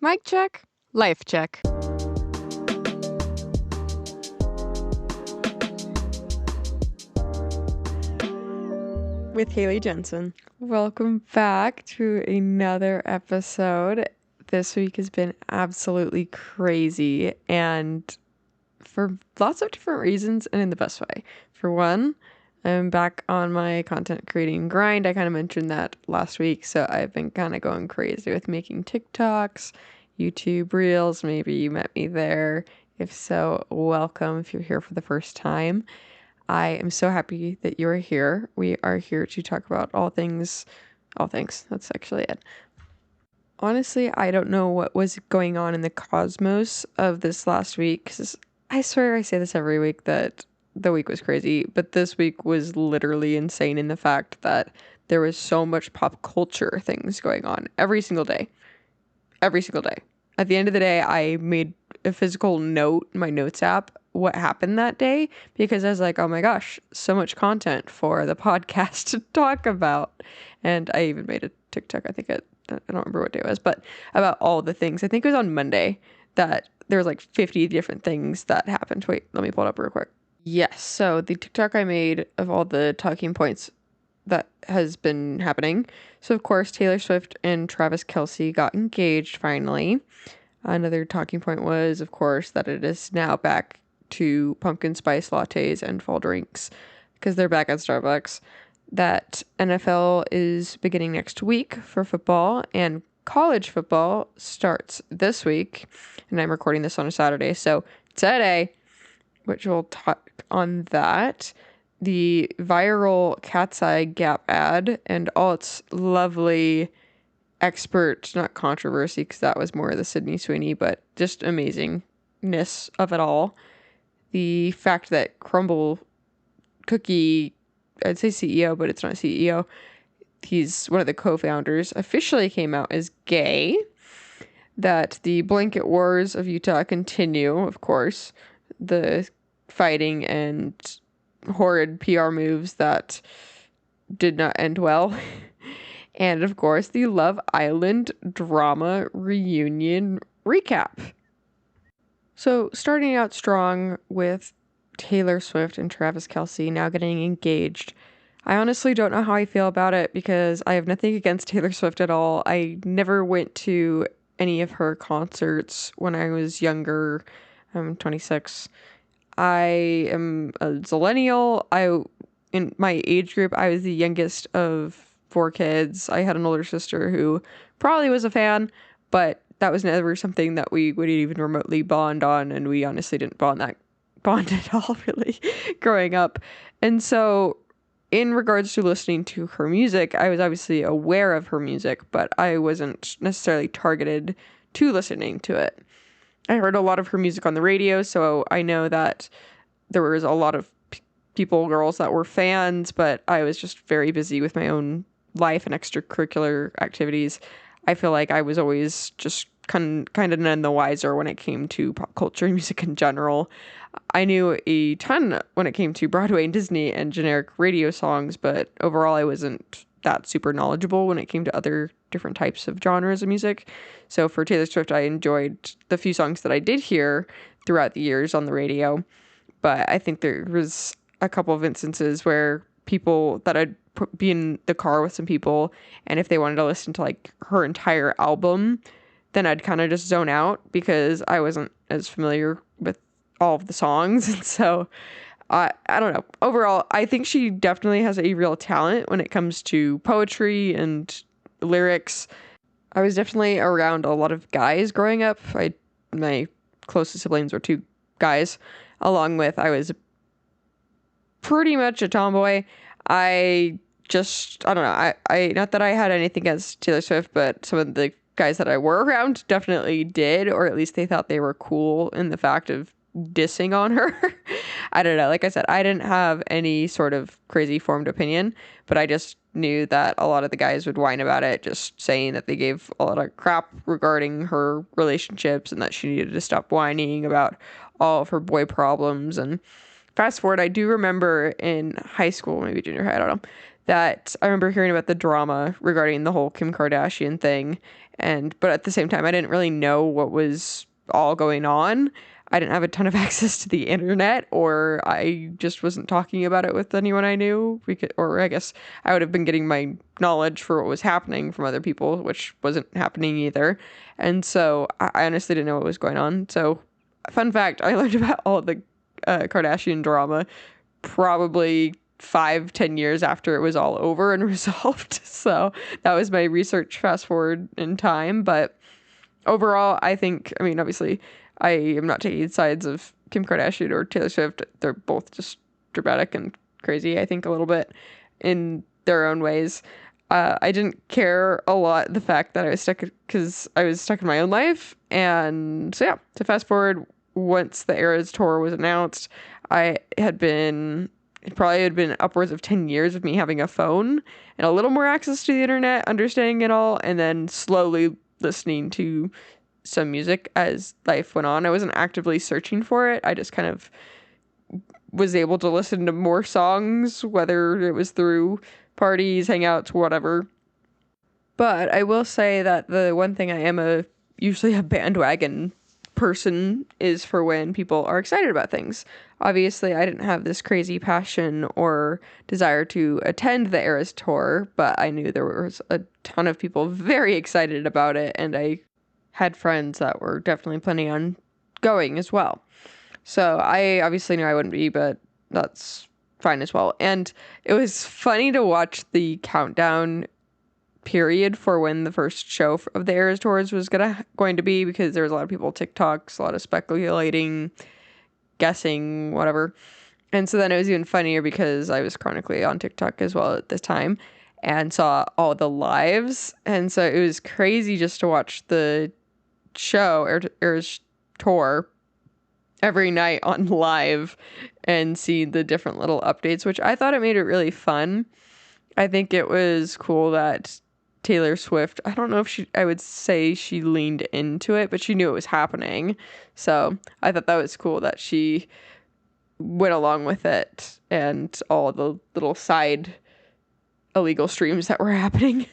Mic check, life check. With Haley Jensen. Welcome back to another episode. This week has been absolutely crazy, and for lots of different reasons and in the best way. For one, I'm back on my content creating grind. I kind of mentioned that last week, so I've been kind of going crazy with making TikToks, YouTube Reels. Maybe you met me there. If so, welcome if you're here for the first time. I am so happy that you're here. We are here to talk about all things. That's actually it. Honestly, I don't know what was going on in the cosmos of this last week, because I swear I say this every week that the week was crazy, but this week was literally insane in the fact that there was so much pop culture things going on every single day. Every single day. At the end of the day, I made a physical note in my notes app what happened that day, because I was like, oh my gosh, so much content for the podcast to talk about. And I even made a TikTok, I don't remember what day it was, but about all the things. I think it was on Monday that there was like 50 different things that happened. Wait, let me pull it up real quick. Yes, so the TikTok I made of all the talking points that has been happening. So of course, Taylor Swift and Travis Kelce got engaged finally. Another talking point was, of course, that it is now back to pumpkin spice lattes and fall drinks because they're back at Starbucks. That NFL is beginning next week for football, and college football starts this week. And I'm recording this on a Saturday. So today, which we'll talk on that, the viral Katseye and Gap ad and all its lovely expert, not controversy, because that was more of the Sydney Sweeney, but just amazingness of it all. The fact that Crumbl cookie, I'd say CEO, but it's not CEO, he's one of the co-founders, officially came out as gay. That the blanket wars of Utah continue, of course. The fighting and horrid PR moves that did not end well. And of course, the Love Island drama reunion recap. So starting out strong with Taylor Swift and Travis Kelce now getting engaged. I honestly don't know how I feel about it, because I have nothing against Taylor Swift at all. I never went to any of her concerts when I was younger. I'm 26. I am a zillennial. In my age group, I was the youngest of 4 kids. I had an older sister who probably was a fan, but that was never something that we would even remotely bond on, and we honestly didn't bond at all, really, growing up. And so in regards to listening to her music, I was obviously aware of her music, but I wasn't necessarily targeted to listening to it. I heard a lot of her music on the radio, so I know that there was a lot of girls that were fans, but I was just very busy with my own life and extracurricular activities. I feel like I was always just kind of none the wiser when it came to pop culture and music in general. I knew a ton when it came to Broadway and Disney and generic radio songs, but overall I wasn't that super knowledgeable when it came to other different types of genres of music. So for Taylor Swift, I enjoyed the few songs that I did hear throughout the years on the radio, but I think there was a couple of instances where people that I'd be in the car with some people, and if they wanted to listen to like her entire album, then I'd kind of just zone out because I wasn't as familiar with all of the songs. And so I don't know. Overall, I think she definitely has a real talent when it comes to poetry and lyrics. I was definitely around a lot of guys growing up. My closest siblings were 2 guys, along with I was pretty much a tomboy. I don't know. I not that I had anything against Taylor Swift, but some of the guys that I were around definitely did, or at least they thought they were cool in the fact of dissing on her. I don't know. Like I said, I didn't have any sort of crazy formed opinion, but I just knew that a lot of the guys would whine about it, just saying that they gave a lot of crap regarding her relationships and that she needed to stop whining about all of her boy problems. And fast forward, I do remember in high school, maybe junior high, I don't know, that I remember hearing about the drama regarding the whole Kim Kardashian thing. But at the same time, I didn't really know what was all going on. I didn't have a ton of access to the internet, or I just wasn't talking about it with anyone I knew. Or I guess I would have been getting my knowledge for what was happening from other people, which wasn't happening either. And so I honestly didn't know what was going on. So, fun fact, I learned about all the Kardashian drama probably 5-10 years after it was all over and resolved. So that was my research fast forward in time. But overall, I think, I mean, obviously, I am not taking sides of Kim Kardashian or Taylor Swift. They're both just dramatic and crazy, I think, a little bit in their own ways. I didn't care a lot the fact that I was stuck because I was stuck in my own life. And so, yeah, to fast forward, once the Eras tour was announced, it probably had been upwards of 10 years of me having a phone and a little more access to the internet, understanding it all, and then slowly listening to some music as life went on. I wasn't actively searching for it. I just kind of was able to listen to more songs, whether it was through parties, hangouts, whatever. But I will say that the one thing I am usually a bandwagon person is for when people are excited about things. Obviously, I didn't have this crazy passion or desire to attend the Eras tour, but I knew there was a ton of people very excited about it, and I had friends that were definitely planning on going as well. So I obviously knew I wouldn't be, but that's fine as well. And it was funny to watch the countdown period for when the first show of the Eras tours was going to be, because there was a lot of people TikToks, a lot of speculating, guessing, whatever. And so then it was even funnier because I was chronically on TikTok as well at this time and saw all the lives. And so it was crazy just to watch the show, Eras tour, every night on live and see the different little updates, which I thought it made it really fun. I think it was cool that Taylor Swift, I don't know if I would say she leaned into it, but she knew it was happening. So I thought that was cool that she went along with it and all the little side illegal streams that were happening.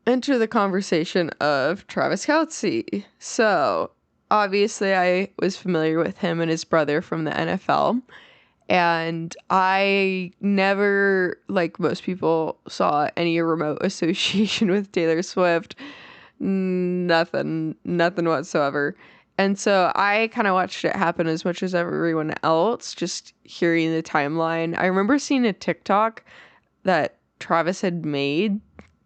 Enter the conversation of Travis Kelce. So obviously I was familiar with him and his brother from the NFL. And I never, like most people, saw any remote association with Taylor Swift. Nothing whatsoever. And so I kind of watched it happen as much as everyone else, just hearing the timeline. I remember seeing a TikTok that Travis had made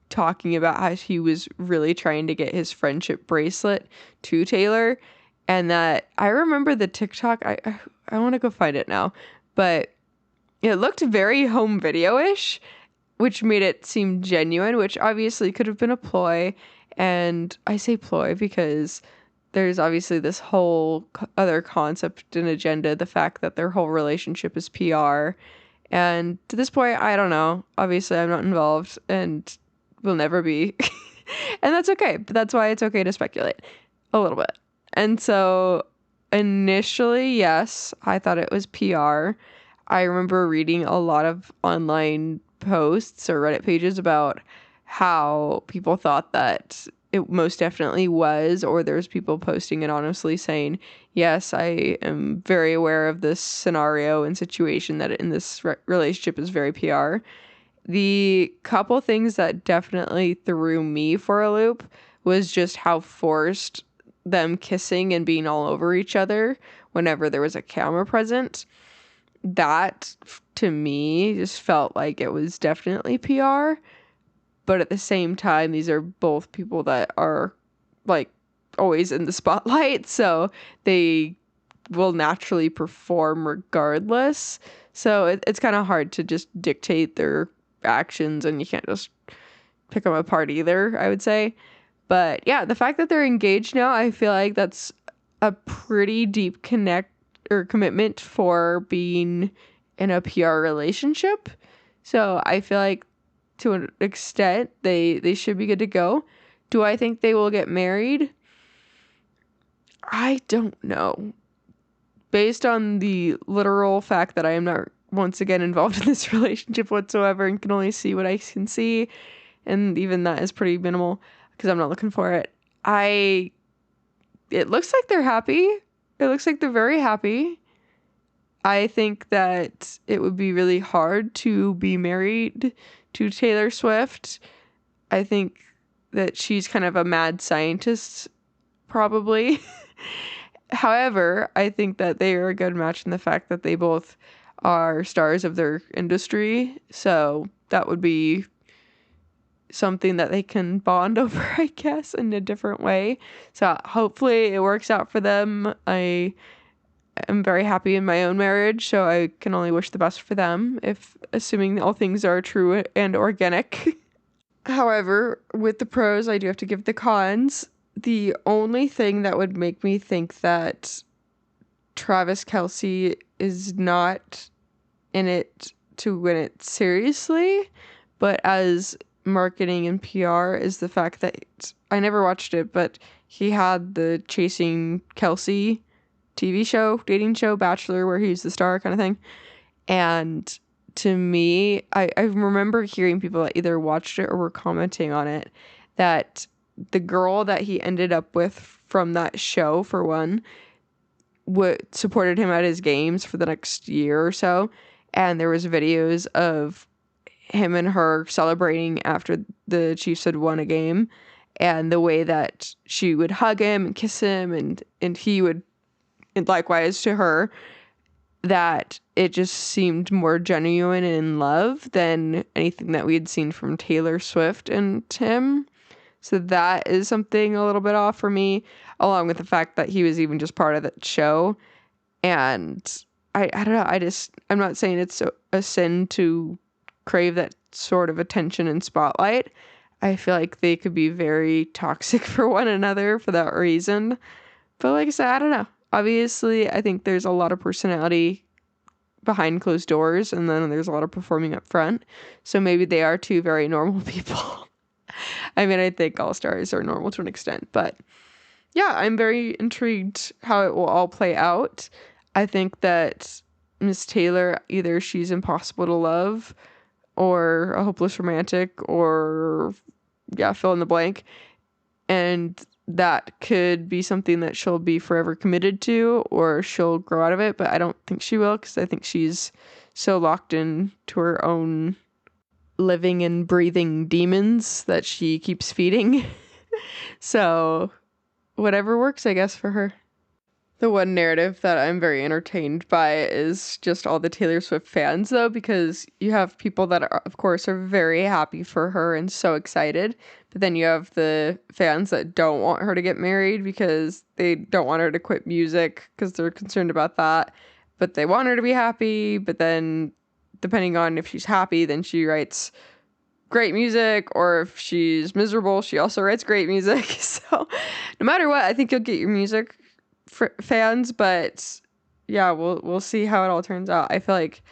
talking about how he was really trying to get his friendship bracelet to Taylor. And that I remember the TikTok, I want to go find it now. But it looked very home video-ish, which made it seem genuine, which obviously could have been a ploy. And I say ploy because there's obviously this whole other concept and agenda, the fact that their whole relationship is PR. And to this point, I don't know. Obviously, I'm not involved and will never be. And that's okay. But that's why it's okay to speculate a little bit. And so initially, yes, I thought it was PR. I remember reading a lot of online posts or Reddit pages about how people thought that it most definitely was, or there's people posting anonymously saying, yes, I am very aware of this scenario and situation that in this relationship is very PR. The couple things that definitely threw me for a loop was just how forced them kissing and being all over each other whenever there was a camera present. That, to me, just felt like it was definitely PR. But at the same time, these are both people that are, like, always in the spotlight, so they will naturally perform regardless. So it's kind of hard to just dictate their actions, and you can't just pick them apart either, I would say. But yeah, the fact that they're engaged now, I feel like that's a pretty deep connect or commitment for being in a PR relationship. So I feel like to an extent they should be good to go. Do I think they will get married? I don't know. Based on the literal fact that I am not once again involved in this relationship whatsoever and can only see what I can see. And even that is pretty minimal because I'm not looking for it. It looks like they're happy. It looks like they're very happy. I think that it would be really hard to be married to Taylor Swift. I think that she's kind of a mad scientist, probably. However, I think that they are a good match in the fact that they both are stars of their industry. So that would be something that they can bond over, I guess, in a different way. So hopefully it works out for them. I am very happy in my own marriage, so I can only wish the best for them, if assuming all things are true and organic. However, with the pros, I do have to give the cons. The only thing that would make me think that Travis Kelce is not in it to win it seriously, but as marketing and PR, is the fact that I never watched it, but he had the Chasing Kelce TV show, dating show, Bachelor, where he's the star kind of thing. And to me, I remember hearing people that either watched it or were commenting on it, that the girl that he ended up with from that show, for one, supported him at his games for the next year or so. And there was videos of him and her celebrating after the Chiefs had won a game, and the way that she would hug him and kiss him, and he would, and likewise to her, that it just seemed more genuine and in love than anything that we had seen from Taylor Swift and him. So that is something a little bit off for me, along with the fact that he was even just part of that show. And I don't know, I'm not saying it's a sin to crave that sort of attention and spotlight. I feel like they could be very toxic for one another for that reason. But like I said, I don't know. Obviously, I think there's a lot of personality behind closed doors, and then there's a lot of performing up front. So maybe they are two very normal people. I mean, I think all stars are normal to an extent, but yeah, I'm very intrigued how it will all play out. I think that Miss Taylor, either she's impossible to love or a hopeless romantic, or yeah, fill in the blank. And that could be something that she'll be forever committed to, or she'll grow out of it, but I don't think she will, because I think she's so locked in to her own living and breathing demons that she keeps feeding. So whatever works, I guess, for her. The one narrative that I'm very entertained by is just all the Taylor Swift fans, though, because you have people that, of course, are very happy for her and so excited. But then you have the fans that don't want her to get married because they don't want her to quit music because they're concerned about that. But they want her to be happy. But then, depending on if she's happy, then she writes great music, or if she's miserable, she also writes great music. So no matter what, I think you'll get your music fans, but yeah, we'll see how it all turns out. I think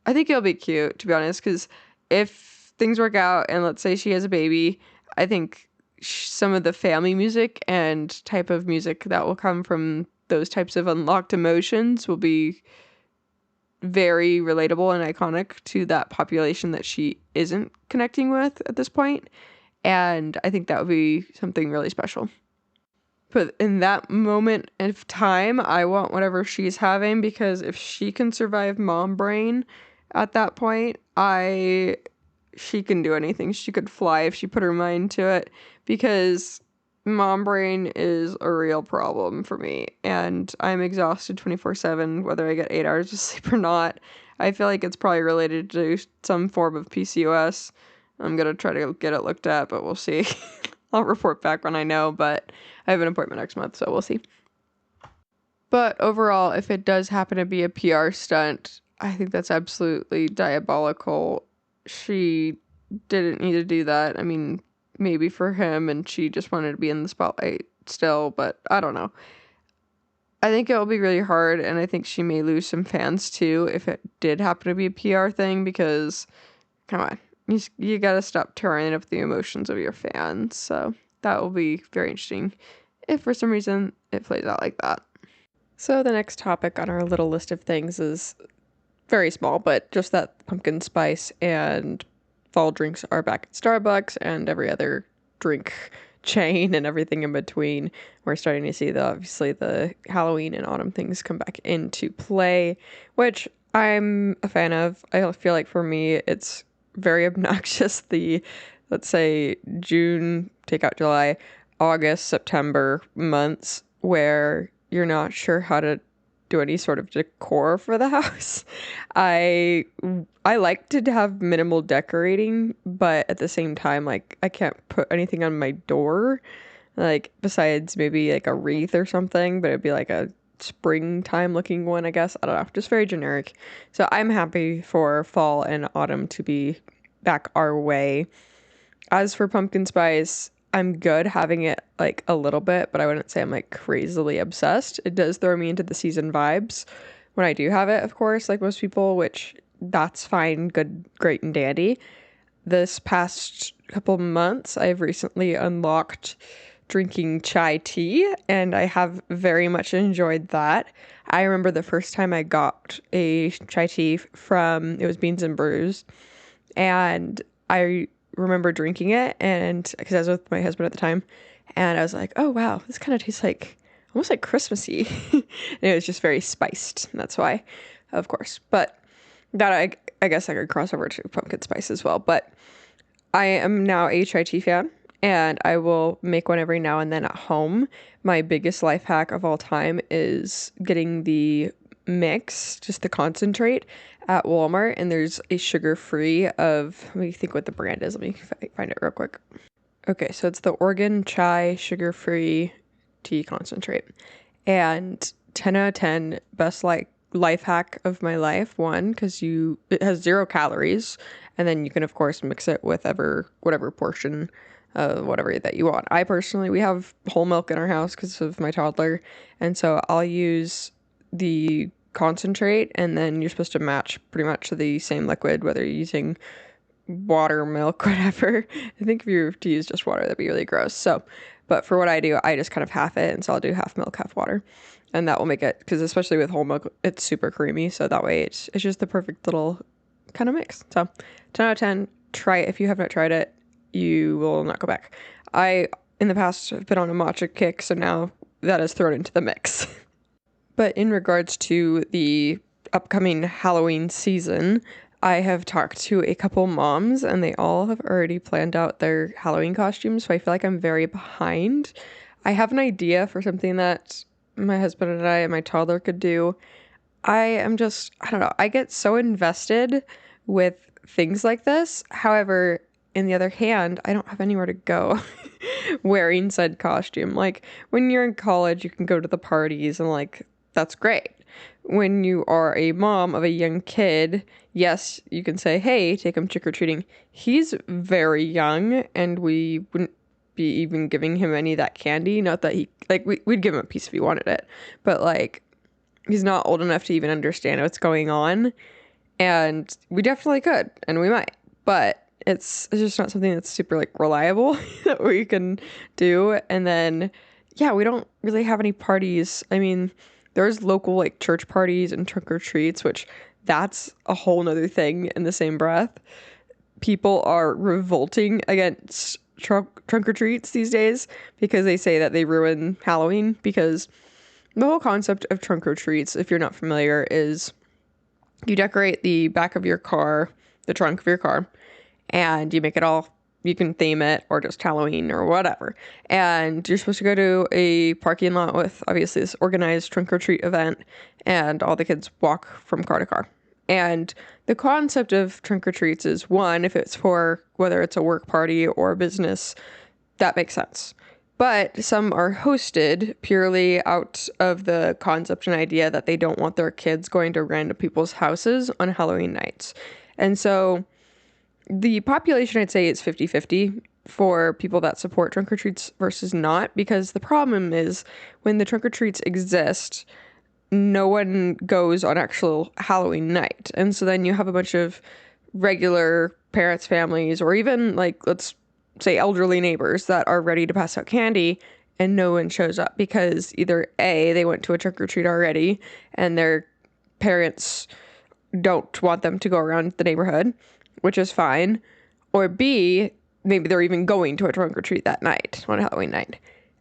it'll be cute, to be honest, because if things work out and let's say she has a baby, I think some of the family music and type of music that will come from those types of unlocked emotions will be very relatable and iconic to that population that she isn't connecting with at this point. And I think that would be something really special. But in that moment of time, I want whatever she's having, because if she can survive mom brain at that point, she can do anything. She could fly if she put her mind to it, because mom brain is a real problem for me, and I'm exhausted 24/7, whether I get 8 hours of sleep or not. I feel like it's probably related to some form of PCOS. I'm gonna try to get it looked at, but we'll see. I'll report back when I know, but I have an appointment next month, so we'll see. But overall, if it does happen to be a PR stunt, I think that's absolutely diabolical. She didn't need to do that. I mean, maybe for him, and she just wanted to be in the spotlight still, but I don't know. I think it'll be really hard, and I think she may lose some fans too if it did happen to be a PR thing, because, come on, you gotta stop tearing up the emotions of your fans. So that will be very interesting if for some reason it plays out like that. So the next topic on our little list of things is very small, but just that pumpkin spice and fall drinks are back at Starbucks and every other drink chain and everything in between. We're starting to see obviously the Halloween and autumn things come back into play, which I'm a fan of. I feel like for me, it's very obnoxious. Let's say June, take out July, August, September months where you're not sure how to do any sort of decor for the house. I like to have minimal decorating, but at the same time, like I can't put anything on my door, like besides maybe like a wreath or something, but it'd be like a springtime looking one, I guess. I don't know, just very generic. So I'm happy for fall and autumn to be back our way. As for pumpkin spice, I'm good having it like a little bit, but I wouldn't say I'm like crazily obsessed. It does throw me into the season vibes when I do have it, of course, like most people, which that's fine, good, great, and dandy. This past couple months, I've recently unlocked drinking chai tea, and I have very much enjoyed that. I remember the first time I got a chai tea it was Beans and Brews, and I remember drinking it, and because I was with my husband at the time, and I was like, oh wow, this kind of tastes like almost like Christmassy. And it was just very spiced. That's why, of course. But that I guess I could cross over to pumpkin spice as well. But I am now a chai tea fan, and I will make one every now and then at home. My biggest life hack of all time is getting the mix, just the concentrate at Walmart, and there's a sugar-free of, let me think what the brand is. Let me find it real quick. Okay, so it's the Oregon Chai sugar-free tea concentrate. And 10 out of 10, best life hack of my life. One, because it has 0 calories, and then you can of course mix it with whatever portion whatever that you want. We have whole milk in our house because of my toddler, and so I'll use the concentrate, and then you're supposed to match pretty much the same liquid, whether you're using water, milk, whatever. I think if you were to use just water, that'd be really gross. So, but for what I do, I just kind of half it, and so I'll do half milk, half water, and that will make it, because especially with whole milk, it's super creamy. So that way, it's just the perfect little kind of mix. So, 10 out of 10. Try it if you have not tried it. You will not go back. I in the past have been on a matcha kick, so now that is thrown into the mix. But in regards to the upcoming Halloween season, I have talked to a couple moms, and they all have already planned out their Halloween costumes, so I feel like I'm very behind. I have an idea for something that my husband and I and my toddler could do. I don't know, I get so invested with things like this. However, in the other hand, I don't have anywhere to go wearing said costume. Like, when you're in college, you can go to the parties, and like, that's great. When you are a mom of a young kid, yes, you can say, hey, take him trick-or-treating. He's very young, and we wouldn't be even giving him any of that candy. Not that we'd give him a piece if he wanted it, but like, he's not old enough to even understand what's going on. And we definitely could, and we might, but it's just not something that's super like reliable that we can do. And then, yeah, we don't really have any parties. I mean, there's local like church parties and trunk or treats, which that's a whole nother thing in the same breath. People are revolting against trunk or treats these days because they say that they ruin Halloween, because the whole concept of trunk or treats, if you're not familiar, is you decorate the back of your car, the trunk of your car, and you make it all, you can theme it or just Halloween or whatever. And you're supposed to go to a parking lot with obviously this organized trunk or treat event, and all the kids walk from car to car. And the concept of trunk or treats is, one, if it's for whether it's a work party or a business, that makes sense. But some are hosted purely out of the concept and idea that they don't want their kids going to random people's houses on Halloween nights. And so the population, I'd say, is 50-50 for people that support trunk or treats versus not, because the problem is when the trunk or treats exist, no one goes on actual Halloween night. And so then you have a bunch of regular parents, families, or even like, let's say, elderly neighbors that are ready to pass out candy, and no one shows up because either A, they went to a trick or treat already and their parents don't want them to go around the neighborhood, which is fine. Or B, maybe they're even going to a trunk or treat that night, on Halloween night.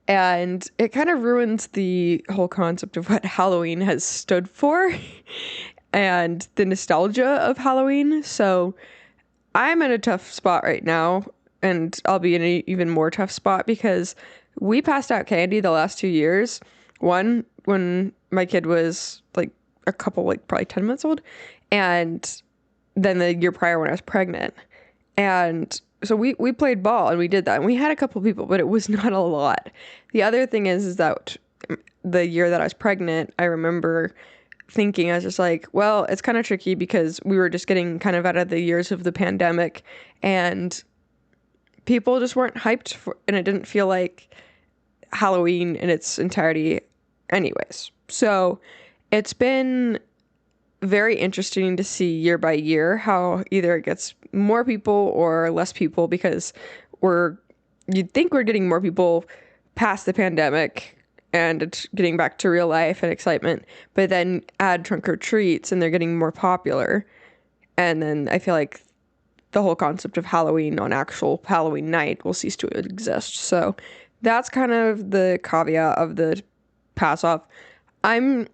And it kind of ruins the whole concept of what Halloween has stood for and the nostalgia of Halloween. So I'm in a tough spot right now, and I'll be in an even more tough spot because we passed out candy the last 2 years. One, when my kid was like a couple, like probably 10 months old, and then the year prior when I was pregnant. And so we played ball and we did that. And we had a couple people, but it was not a lot. The other thing is that the year that I was pregnant, I remember thinking, I was just like, well, it's kind of tricky because we were just getting kind of out of the years of the pandemic and people just weren't hyped for, and it didn't feel like Halloween in its entirety anyways. So it's been very interesting to see year by year how either it gets more people or less people because you'd think we're getting more people past the pandemic and it's getting back to real life and excitement, but then add trunk or treats and they're getting more popular. And then I feel like the whole concept of Halloween on actual Halloween night will cease to exist. So that's kind of the caveat of the pass off. I'm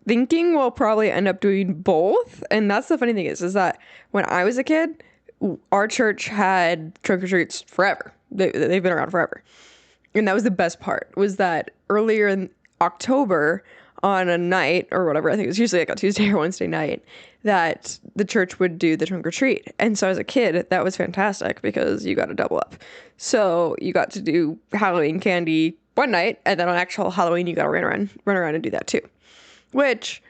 thinking we'll probably end up doing both. And that's the funny thing is that when I was a kid, our church had trunk or treats forever. They've been around forever. And that was the best part, was that earlier in October on a night or whatever, I think it was usually like a Tuesday or Wednesday night, that the church would do the trunk or treat. And so as a kid, that was fantastic because you got to double up. So you got to do Halloween candy one night, and then on actual Halloween, you got to run around and do that too. Which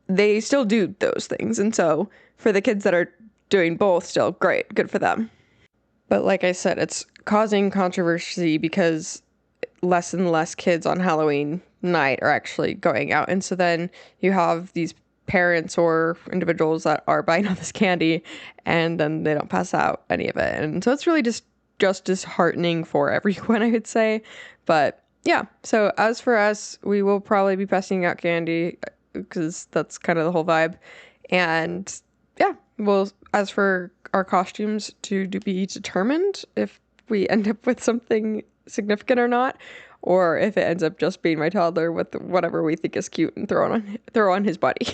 they still do those things. And so for the kids that are doing both still, great, good for them. But like I said, it's causing controversy because less and less kids on Halloween night are actually going out. And so then you have these parents or individuals that are buying all this candy and then they don't pass out any of it. And so it's really just disheartening for everyone, I would say. But yeah, so as for us, we will probably be passing out candy because that's kind of the whole vibe. And yeah, well, as for our costumes, to be determined if we end up with something significant or not, or if it ends up just being my toddler with whatever we think is cute and throw on his body.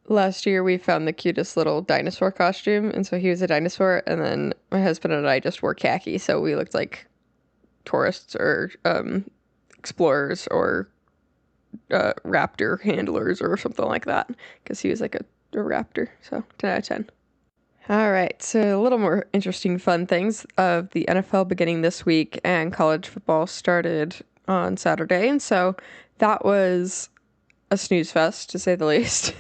Last year we found the cutest little dinosaur costume, and so he was a dinosaur, and then my husband and I just wore khaki, so we looked like tourists or explorers or raptor handlers or something like that, because he was like a raptor. So 10 out of 10. All right, so a little more interesting fun things of the NFL beginning this week, and college football started on Saturday, and so that was a snooze fest, to say the least.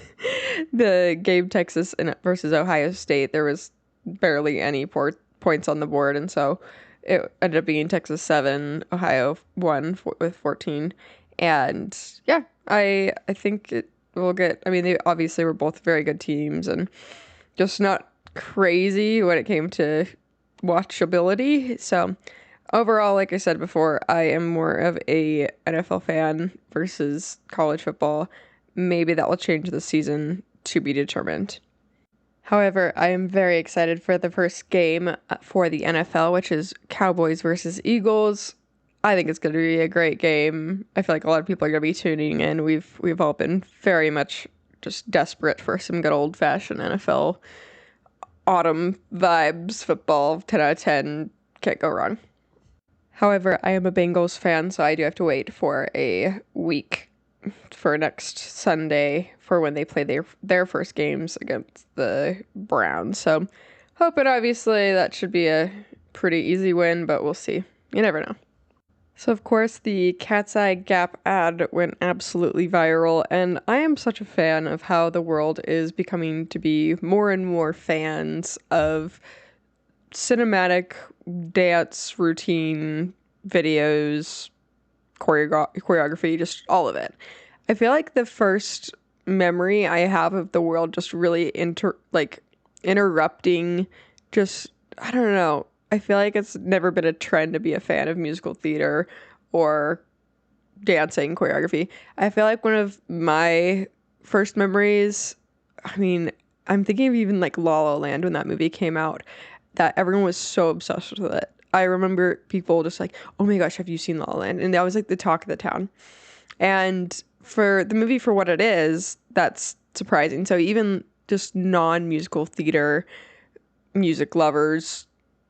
The game Texas versus Ohio State, there was barely any points on the board, and so it ended up being Texas 7, Ohio 1 with 14, and yeah, I think it will get, I mean, they obviously were both very good teams, and just not crazy when it came to watchability. So overall, like I said before, I am more of a NFL fan versus college football. Maybe that will change this season, to be determined. However, I am very excited for the first game for the NFL, which is Cowboys versus Eagles. I think it's going to be a great game. I feel like a lot of people are going to be tuning in. We've all been very much just desperate for some good old-fashioned NFL autumn vibes football. 10 out of 10, can't go wrong. However, I am a Bengals fan, so I do have to wait for a week for next Sunday for when they play their first games against the Browns. So hoping obviously that should be a pretty easy win, but we'll see. You never know. So of course the Katseye and Gap ad went absolutely viral, and I am such a fan of how the world is becoming to be more and more fans of cinematic dance routine videos, choreography, just all of it. I feel like the first memory I have of the world just really interrupting, just, I don't know. I feel like it's never been a trend to be a fan of musical theater or dancing choreography. I feel like one of my first memories I mean, I'm thinking of even like La La Land when that movie came out, that everyone was so obsessed with it. I remember people just like, oh my gosh, have you seen La La Land? And that was like the talk of the town. And for the movie for what it is, that's surprising. So even just non-musical theater music lovers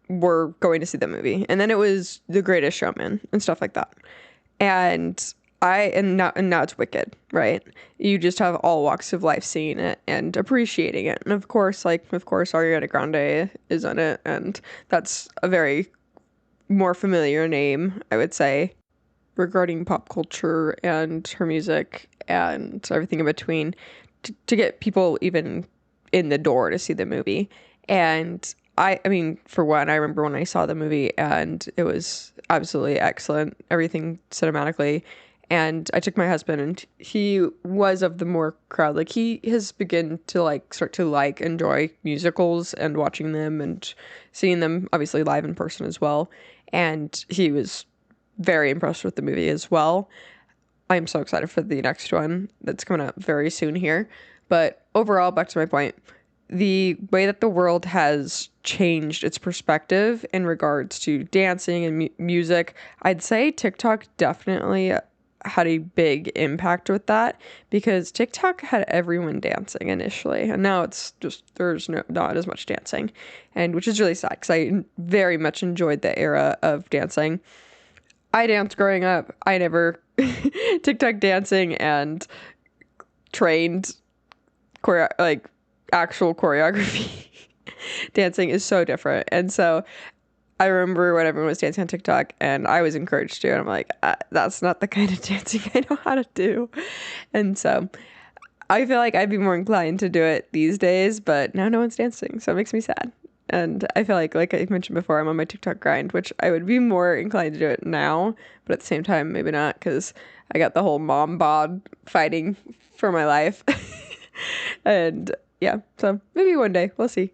were going to see the movie. And then it was The Greatest Showman and stuff like that. And now it's Wicked, right? You just have all walks of life seeing it and appreciating it. And of course Ariana Grande is in it, and that's a very more familiar name, I would say, regarding pop culture and her music and everything in between, to get people even in the door to see the movie. And I mean, for one, I remember when I saw the movie and it was absolutely excellent, everything cinematically. And I took my husband, and he was of the more crowd. Like, he has begun to start to enjoy musicals and watching them and seeing them obviously live in person as well. And he was very impressed with the movie as well. I'm so excited for the next one that's coming up very soon here. But overall, back to my point, the way that the world has changed its perspective in regards to dancing and music, I'd say TikTok definitely had a big impact with that, because TikTok had everyone dancing initially, and now it's just there's not as much dancing, and which is really sad because I very much enjoyed the era of dancing. I danced growing up. I never TikTok dancing and trained actual choreography dancing is so different. And so I remember when everyone was dancing on TikTok and I was encouraged to, and I'm like, that's not the kind of dancing I know how to do. And so I feel like I'd be more inclined to do it these days, but now no one's dancing, so it makes me sad. And I feel like I mentioned before, I'm on my TikTok grind, which I would be more inclined to do it now, but at the same time, maybe not, because I got the whole mom bod fighting for my life. And yeah, so maybe one day, we'll see.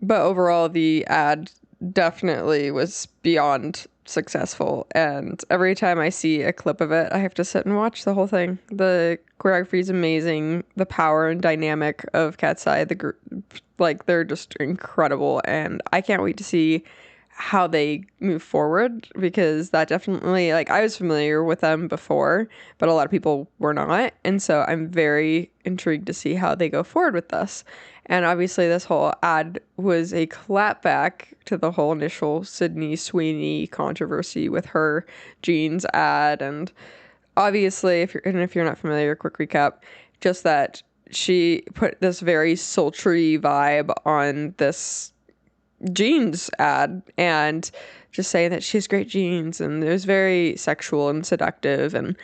But overall, the ad definitely was beyond successful, and every time I see a clip of it, I have to sit and watch the whole thing. The choreography is amazing. The power and dynamic of Katseye, they're just incredible, and I can't wait to see how they move forward, because that definitely, I was familiar with them before, but a lot of people were not, and so I'm very intrigued to see how they go forward with this. And obviously this whole ad was a clapback to the whole initial Sydney Sweeney controversy with her jeans ad. And obviously, if you're not familiar, quick recap, just that she put this very sultry vibe on this jeans ad, and just saying that she has great jeans, and it was very sexual and seductive, and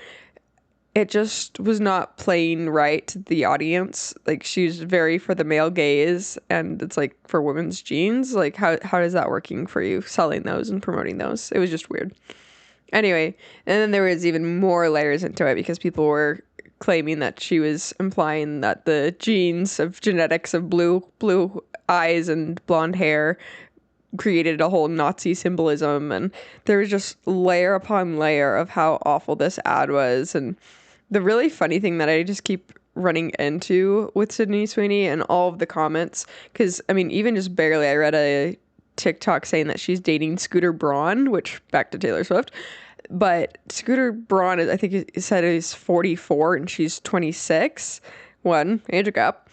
it just was not playing right to the audience. She's very for the male gaze, and it's for women's jeans. How is that working for you, selling those and promoting those? It was just weird. Anyway, and then there was even more layers into it, because people were claiming that she was implying that the genes of genetics of blue eyes and blonde hair created a whole Nazi symbolism, and there was just layer upon layer of how awful this ad was. And the really funny thing that I just keep running into with Sydney Sweeney and all of the comments, because I mean, even just barely, I read a TikTok saying that she's dating Scooter Braun, which, back to Taylor Swift, but Scooter Braun I think it said he's 44 and she's 26. One, age gap.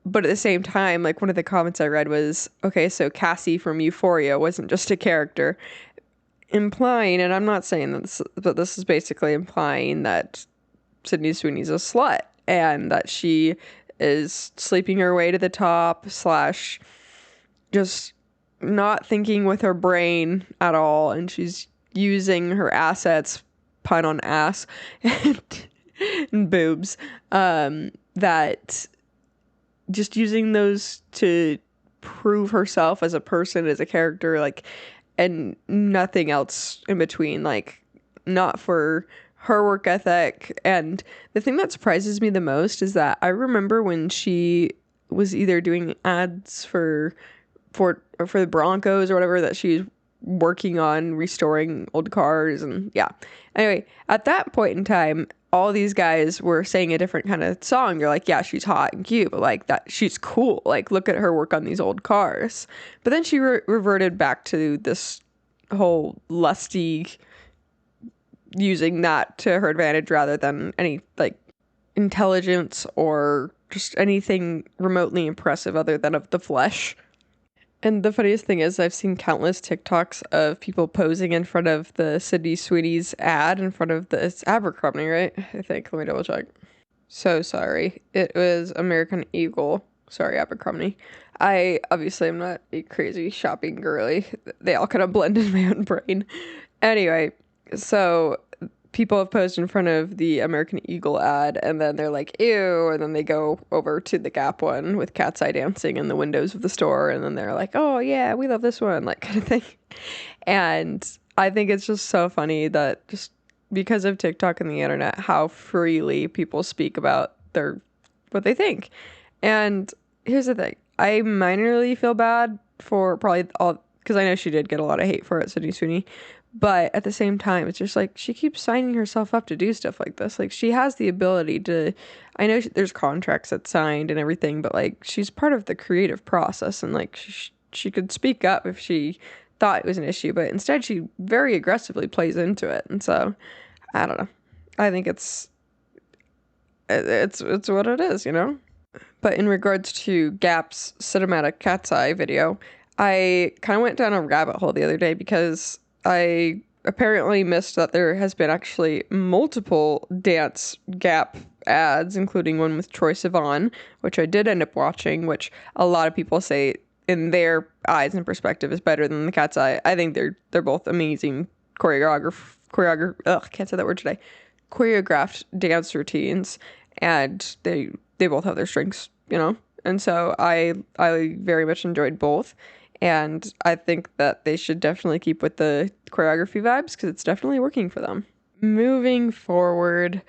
But at the same time, one of the comments I read was, okay, so Cassie from Euphoria wasn't just a character, implying, and I'm not saying this, but this is basically implying that Sydney Sweeney's a slut, and that she is sleeping her way to the top, slash just not thinking with her brain at all, and she's using her assets, pun on ass, and boobs, that just using those to prove herself as a person, as a character, and nothing else in between, not for her work ethic. And the thing that surprises me the most is that I remember when she was either doing ads for the Broncos or whatever, that she's working on restoring old cars, and yeah. Anyway, at that point in time, all these guys were saying a different kind of song. You're like, yeah, she's hot and cute, but like that, she's cool. Like, look at her work on these old cars. But then she reverted back to this whole lusty, using that to her advantage rather than any like intelligence or just anything remotely impressive other than of the flesh. And the funniest thing is I've seen countless TikToks of people posing in front of the Sydney Sweeney's ad in front of it's Abercrombie, right? I think. Let me double check. So sorry. It was American Eagle. Sorry, Abercrombie. I obviously am not a crazy shopping girly. They all kind of blend in my own brain. Anyway, so people have posed in front of the American Eagle ad, and then they're like, ew, and then they go over to the Gap one with Katseye dancing in the windows of the store, and then they're like, oh yeah, we love this one, like kind of thing. And I think it's just so funny that just because of TikTok and the internet, how freely people speak about what they think. And here's the thing. I minorly feel bad for probably all, because I know she did get a lot of hate for it, Sydney Sweeney. But at the same time, it's just like she keeps signing herself up to do stuff like this. Like, she has the ability to, I know there's contracts that's signed and everything, but like she's part of the creative process, and like she could speak up if she thought it was an issue, but instead she very aggressively plays into it. And so I don't know. I think it's what it is, you know? But in regards to Gap's cinematic Cat's Eye video, I kind of went down a rabbit hole the other day because I apparently missed that there has been actually multiple Dance Gap ads, including one with Troye Sivan, which I did end up watching, which a lot of people say in their eyes and perspective is better than the Cat's Eye. I think they're both amazing can't say that word today. Choreographed dance routines, and they both have their strengths, you know? And so I very much enjoyed both. And I think that they should definitely keep with the choreography vibes because it's definitely working for them. Moving forward,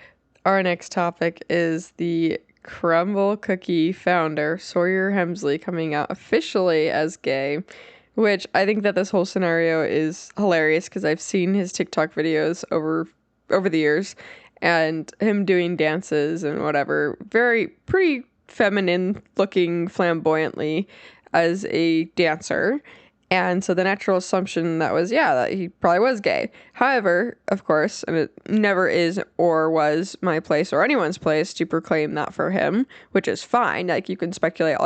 our next topic is the Crumbl cookie founder, Sawyer Hemsley, coming out officially as gay, which I think that this whole scenario is hilarious because I've seen his TikTok videos over the years, and him doing dances and whatever, pretty feminine looking flamboyantly as a dancer. And so the natural assumption that he probably was gay. However, of course, and it never is or was my place or anyone's place to proclaim that for him, which is fine. Like, you can speculate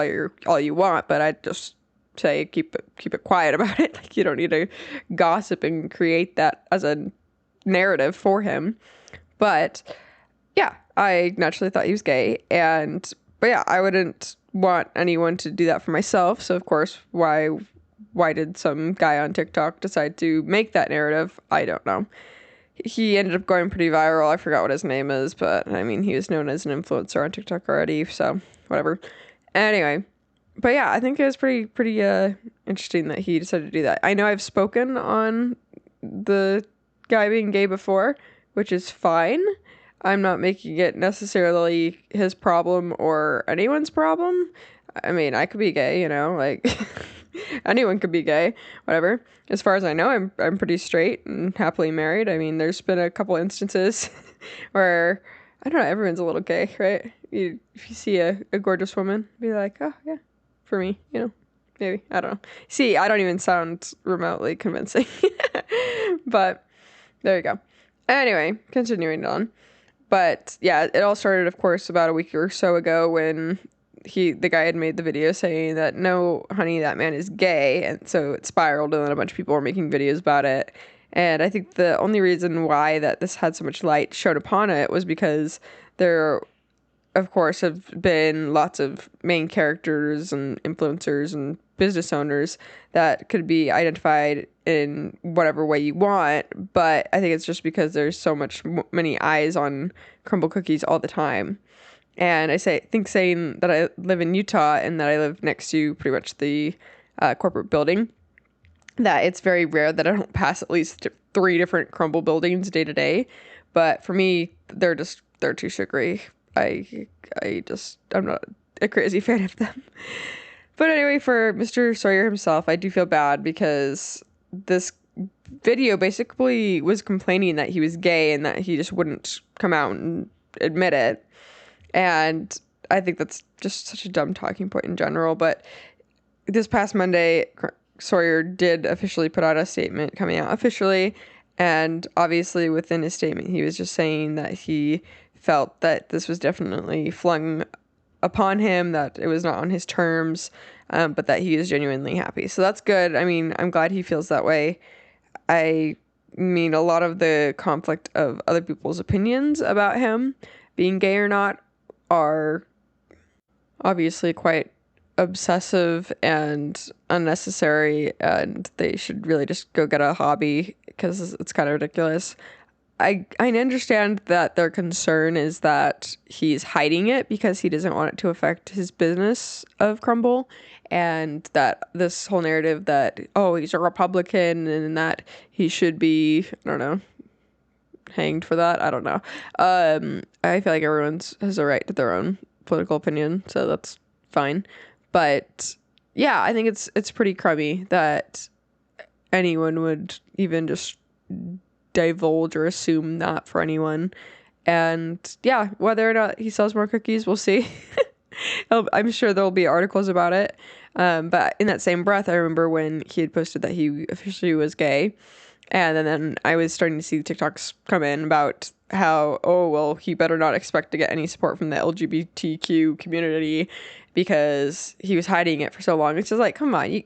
all you want, but I just say keep it quiet about it. Like, you don't need to gossip and create that as a narrative for him. But yeah, I naturally thought he was gay, but yeah, I wouldn't want anyone to do that for myself. So of course, why did some guy on TikTok decide to make that narrative? I don't know. He ended up going pretty viral. I forgot what his name is, but I mean, he was known as an influencer on TikTok already, so whatever. Anyway, but yeah, I think it was pretty interesting that he decided to do that. I know I've spoken on the guy being gay before, which is fine. I'm not making it necessarily his problem or anyone's problem. I mean, I could be gay, you know, like anyone could be gay, whatever. As far as I know, I'm pretty straight and happily married. I mean, there's been a couple instances where, I don't know, everyone's a little gay, right? If you see a gorgeous woman, be like, oh yeah, for me, you know, maybe, I don't know. See, I don't even sound remotely convincing, but there you go. Anyway, continuing on. But yeah, it all started, of course, about a week or so ago when the guy had made the video saying that, no, honey, that man is gay. And so it spiraled, and then a bunch of people were making videos about it. And I think the only reason why that this had so much light shone upon it was because there, of course, have been lots of main characters and influencers and business owners that could be identified in whatever way you want, but I think it's just because there's so many eyes on Crumbl cookies all the time. And I think saying that I live in Utah and that I live next to pretty much the corporate building, that it's very rare that I don't pass at least 3 different Crumbl buildings day to day. But for me, they're too sugary. I'm not a crazy fan of them. But anyway, for Mr. Sawyer himself, I do feel bad because this video basically was complaining that he was gay and that he just wouldn't come out and admit it. And I think that's just such a dumb talking point in general. But this past Monday, Sawyer did officially put out a statement coming out officially. And obviously within his statement, he was just saying that he felt that this was definitely flung upon him, that it was not on his terms, but that he is genuinely happy. So that's good. I mean, I'm glad he feels that way. I mean, a lot of the conflict of other people's opinions about him being gay or not are obviously quite obsessive and unnecessary, and they should really just go get a hobby because it's kind of ridiculous. I understand that their concern is that he's hiding it because he doesn't want it to affect his business of Crumbl, and that this whole narrative that, oh, he's a Republican and that he should be, I don't know, hanged for that. I don't know. I feel like everyone has a right to their own political opinion, so that's fine. But yeah, I think it's pretty crummy that anyone would even just divulge or assume that for anyone. And yeah, whether or not he sells more cookies, we'll see. I'm sure there'll be articles about it. But in that same breath, I remember when he had posted that he officially was gay. And then I was starting to see TikToks come in about how, oh, well, he better not expect to get any support from the LGBTQ community because he was hiding it for so long. It's just like, come on,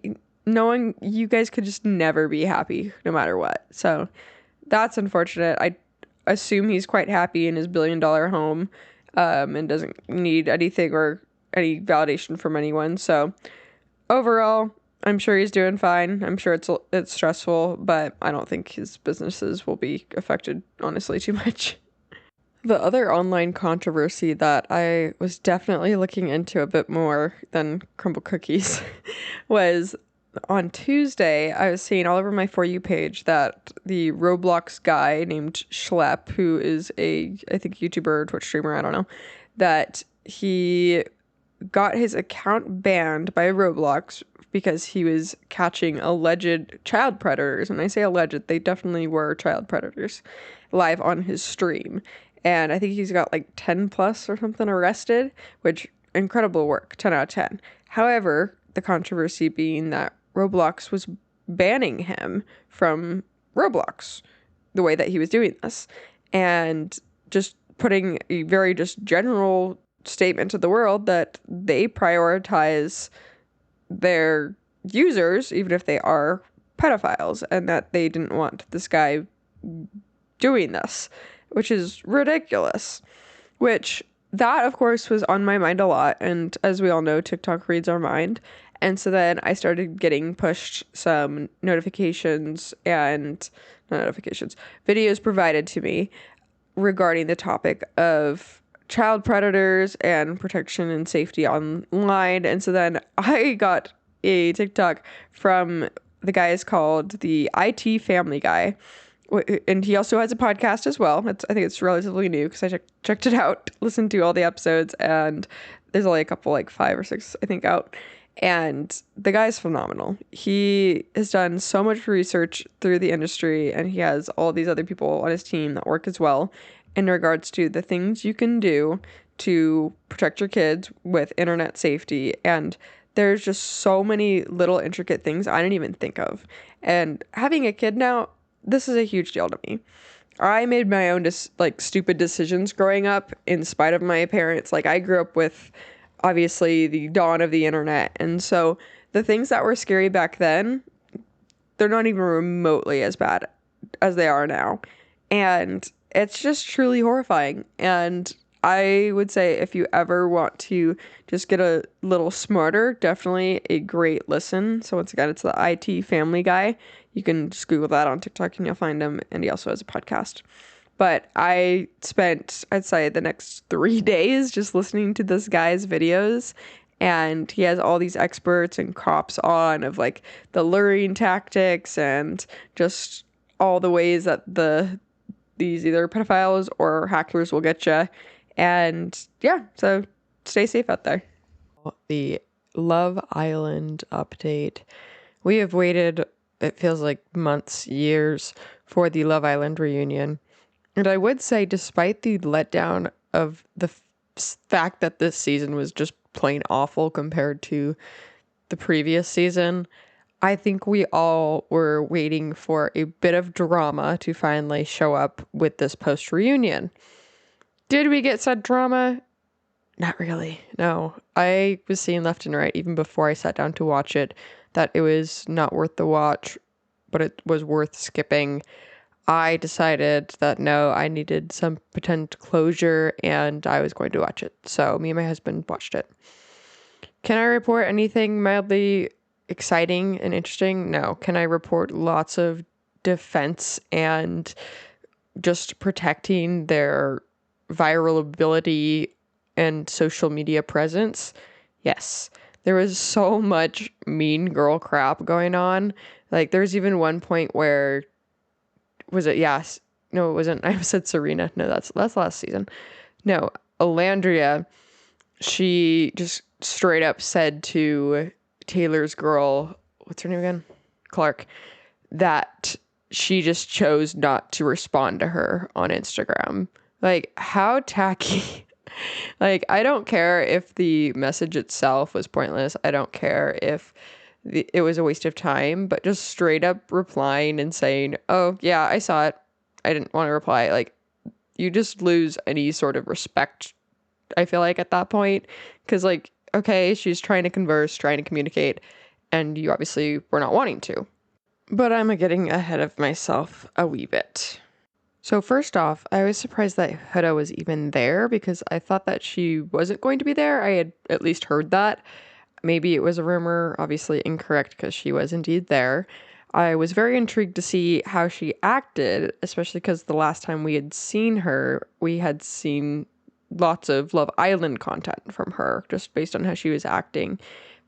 knowing you guys could just never be happy no matter what. So that's unfortunate. I assume he's quite happy in his $1 billion home, and doesn't need anything or any validation from anyone. So overall, I'm sure he's doing fine. I'm sure it's stressful, but I don't think his businesses will be affected, honestly, too much. The other online controversy that I was definitely looking into a bit more than Crumbl cookies was on Tuesday. I was seeing all over my For You page that the Roblox guy named Schlepp, who is I think YouTuber or Twitch streamer, I don't know, that he got his account banned by Roblox because he was catching alleged child predators. And I say alleged, they definitely were child predators live on his stream. And I think he's got like 10 plus or something arrested, which incredible work, 10 out of 10. However, the controversy being that Roblox was banning him from Roblox the way that he was doing this, and just putting a very just general statement to the world that they prioritize their users, even if they are pedophiles, and that they didn't want this guy doing this, which is ridiculous. Which, that, of course, was on my mind a lot, and as we all know, TikTok reads our mind. And so then I started getting pushed some notifications and not notifications, videos provided to me regarding the topic of child predators and protection and safety online. And so then I got a TikTok from the guy is called the IT Family Guy. And he also has a podcast as well. I think it's relatively new because I checked it out, listened to all the episodes, and there's only a couple, like 5 or 6, I think, out. And the guy's phenomenal. He has done so much research through the industry, and he has all these other people on his team that work as well in regards to the things you can do to protect your kids with internet safety. And there's just so many little intricate things I didn't even think of. And having a kid now, this is a huge deal to me. I made my own stupid decisions growing up in spite of my parents. Like, I grew up with obviously the dawn of the internet, and so the things that were scary back then, they're not even remotely as bad as they are now. And it's just truly horrifying. And I would say if you ever want to just get a little smarter, definitely a great listen. So once again, it's the IT Family Guy. You can just Google that on TikTok and you'll find him. And he also has a podcast. But I spent, I'd say, the next 3 days just listening to this guy's videos. And he has all these experts and cops on of like the luring tactics and just all the ways that these either pedophiles or hackers will get you. And yeah, so stay safe out there. The Love Island update. We have waited, it feels like months, years, for the Love Island reunion. And I would say, despite the letdown of the fact that this season was just plain awful compared to the previous season. I think we all were waiting for a bit of drama to finally show up with this post reunion. Did we get said drama? Not really. No. I was seeing left and right even before I sat down to watch it that it was not worth the watch, but it was worth skipping. I decided that no, I needed some pretend closure and I was going to watch it. So me and my husband watched it. Can I report anything mildly exciting and interesting? No. Can I report lots of defense and just protecting their viral ability and social media presence? Yes. There was so much mean girl crap going on. Like, there's even one point where, was it? Yes. No, it wasn't. I said Serena. No, that's last season. No, Alandria, she just straight up said to Taylor's girl, what's her name again? Clark, that she just chose not to respond to her on Instagram. Like, how tacky. Like, I don't care if the message itself was pointless. I don't care if it was a waste of time, but just straight up replying and saying, oh, yeah, I saw it. I didn't want to reply. Like, you just lose any sort of respect, I feel like, at that point. Because, like, okay, she's trying to converse, trying to communicate, and you obviously were not wanting to. But I'm getting ahead of myself a wee bit. So first off, I was surprised that Huda was even there because I thought that she wasn't going to be there. I had at least heard that. Maybe it was a rumor, obviously incorrect because she was indeed there. I was very intrigued to see how she acted, especially because the last time we had seen her, we had seen lots of Love Island content from her, just based on how she was acting.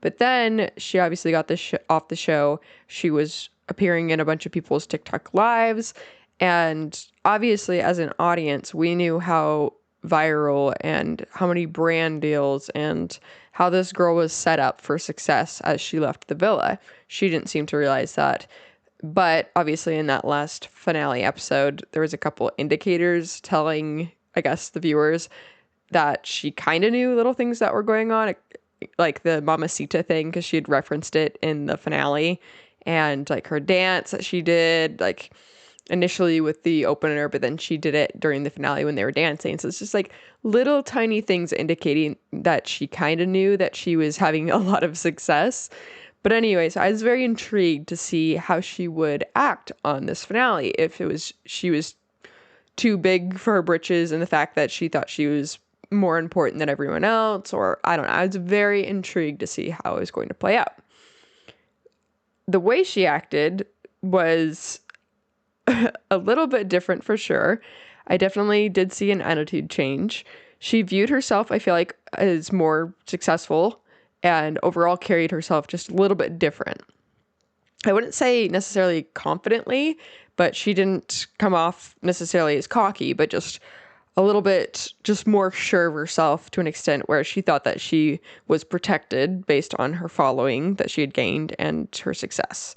But then she obviously got this off the show. She was appearing in a bunch of people's TikTok lives. And obviously, as an audience, we knew how viral and how many brand deals and how this girl was set up for success as she left the villa. She didn't seem to realize that. But obviously, in that last finale episode, there was a couple indicators telling, I guess, the viewers that she kind of knew little things that were going on, like the Mamacita thing, because she had referenced it in the finale, and like her dance that she did, like initially with the opener, but then she did it during the finale when they were dancing. So it's just like little tiny things indicating that she kind of knew that she was having a lot of success. But anyways, I was very intrigued to see how she would act on this finale. If she was too big for her britches and the fact that she thought she was more important than everyone else, or I don't know. I was very intrigued to see how it was going to play out. The way she acted was a little bit different for sure. I definitely did see an attitude change. She viewed herself, I feel like, as more successful and overall carried herself just a little bit different. I wouldn't say necessarily confidently, but she didn't come off necessarily as cocky, but just a little bit just more sure of herself to an extent where she thought that she was protected based on her following that she had gained and her success.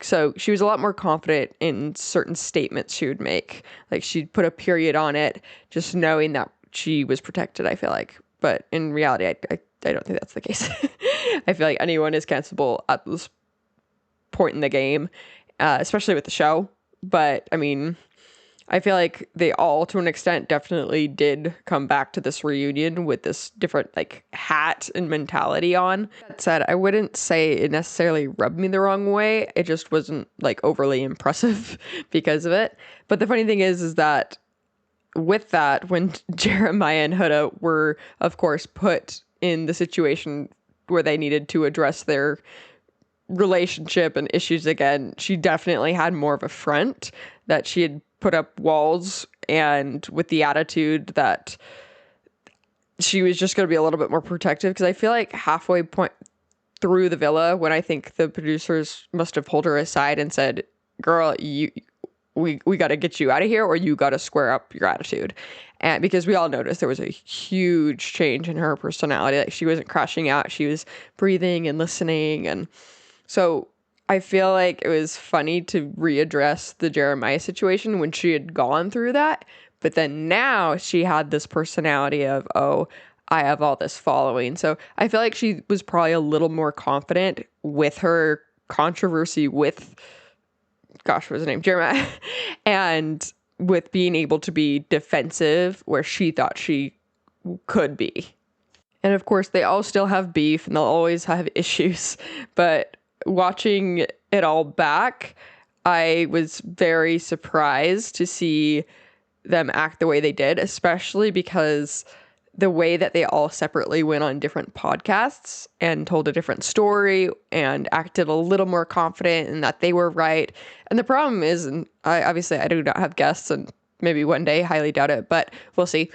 So she was a lot more confident in certain statements she would make. Like she'd put a period on it, just knowing that she was protected, I feel like. But in reality, I don't think that's the case. I feel like anyone is cancelable at this point in the game, especially with the show. But I mean, I feel like they all, to an extent, definitely did come back to this reunion with this different, like, hat and mentality on. That said, I wouldn't say it necessarily rubbed me the wrong way. It just wasn't, like, overly impressive because of it. But the funny thing is that with that, when Jeremiah and Huda were, of course, put in the situation where they needed to address their relationship and issues again, she definitely had more of a front, that she had put up walls and with the attitude that she was just going to be a little bit more protective. Because I feel like halfway point through the villa, when I think the producers must have pulled her aside and said, girl, we got to get you out of here, or you got to square up your attitude. And because we all noticed there was a huge change in her personality. Like she wasn't crashing out, she was breathing and listening. And so I feel like it was funny to readdress the Jeremiah situation when she had gone through that, But then now she had this personality of, oh, I have all this following. So I feel like she was probably a little more confident with her controversy with, gosh, what's his name? Jeremiah. And with being able to be defensive where she thought she could be. And of course, they all still have beef and they'll always have issues. But watching it all back, I was very surprised to see them act the way they did, especially because the way that they all separately went on different podcasts and told a different story and acted a little more confident in that they were right. And the problem is, and I do not have guests, and maybe one day, highly doubt it, but we'll see.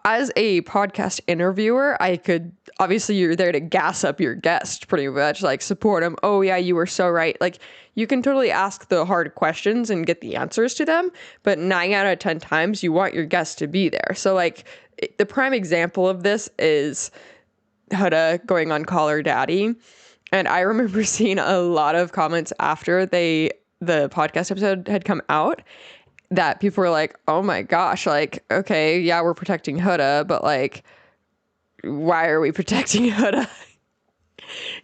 As a podcast interviewer, I could, obviously you're there to gas up your guest pretty much, like support them. Oh yeah, you were so right. Like you can totally ask the hard questions and get the answers to them, but 9 out of 10 times you want your guest to be there. So like the prime example of this is Huda going on Call Her Daddy. And I remember seeing a lot of comments after the podcast episode had come out that people were like, oh my gosh, like, okay, yeah, we're protecting Huda, but like, why are we protecting Huda?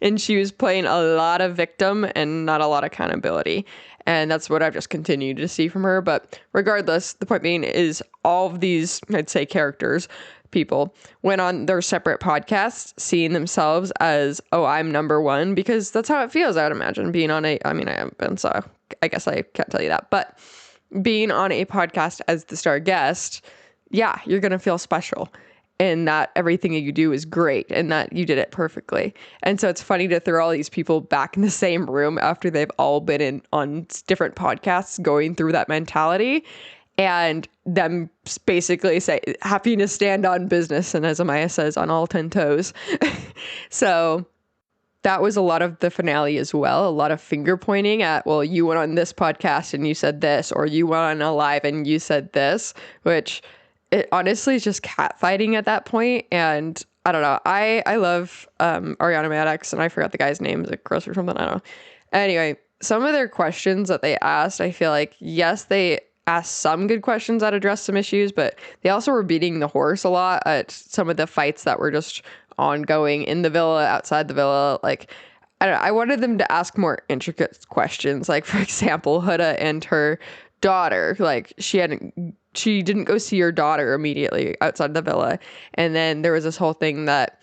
And she was playing a lot of victim and not a lot of accountability. And that's what I've just continued to see from her. But regardless, the point being is all of these, I'd say, characters, people, went on their separate podcasts, seeing themselves as, oh, I'm number one, because that's how it feels, I would imagine, being on I haven't been, so I guess I can't tell you that. But being on a podcast as the star guest, yeah, you're going to feel special and that everything you do is great and that you did it perfectly. And so it's funny to throw all these people back in the same room after they've all been on different podcasts going through that mentality and them basically say, happy to stand on business. And as Amaya says, on all 10 toes. So that was a lot of the finale as well. A lot of finger pointing at, well, you went on this podcast and you said this, or you went on a live and you said this, which it honestly is just catfighting at that point. And I don't know. I love Ariana Maddox, and I forgot the guy's name. Is it Chris or something? I don't know. Anyway, some of their questions that they asked, I feel like, yes, they asked some good questions that addressed some issues, but they also were beating the horse a lot at some of the fights that were just ongoing in the villa, outside the villa. Like, I don't know, I wanted them to ask more intricate questions. Like, for example, Huda and her daughter, like she didn't go see her daughter immediately outside the villa. And then there was this whole thing that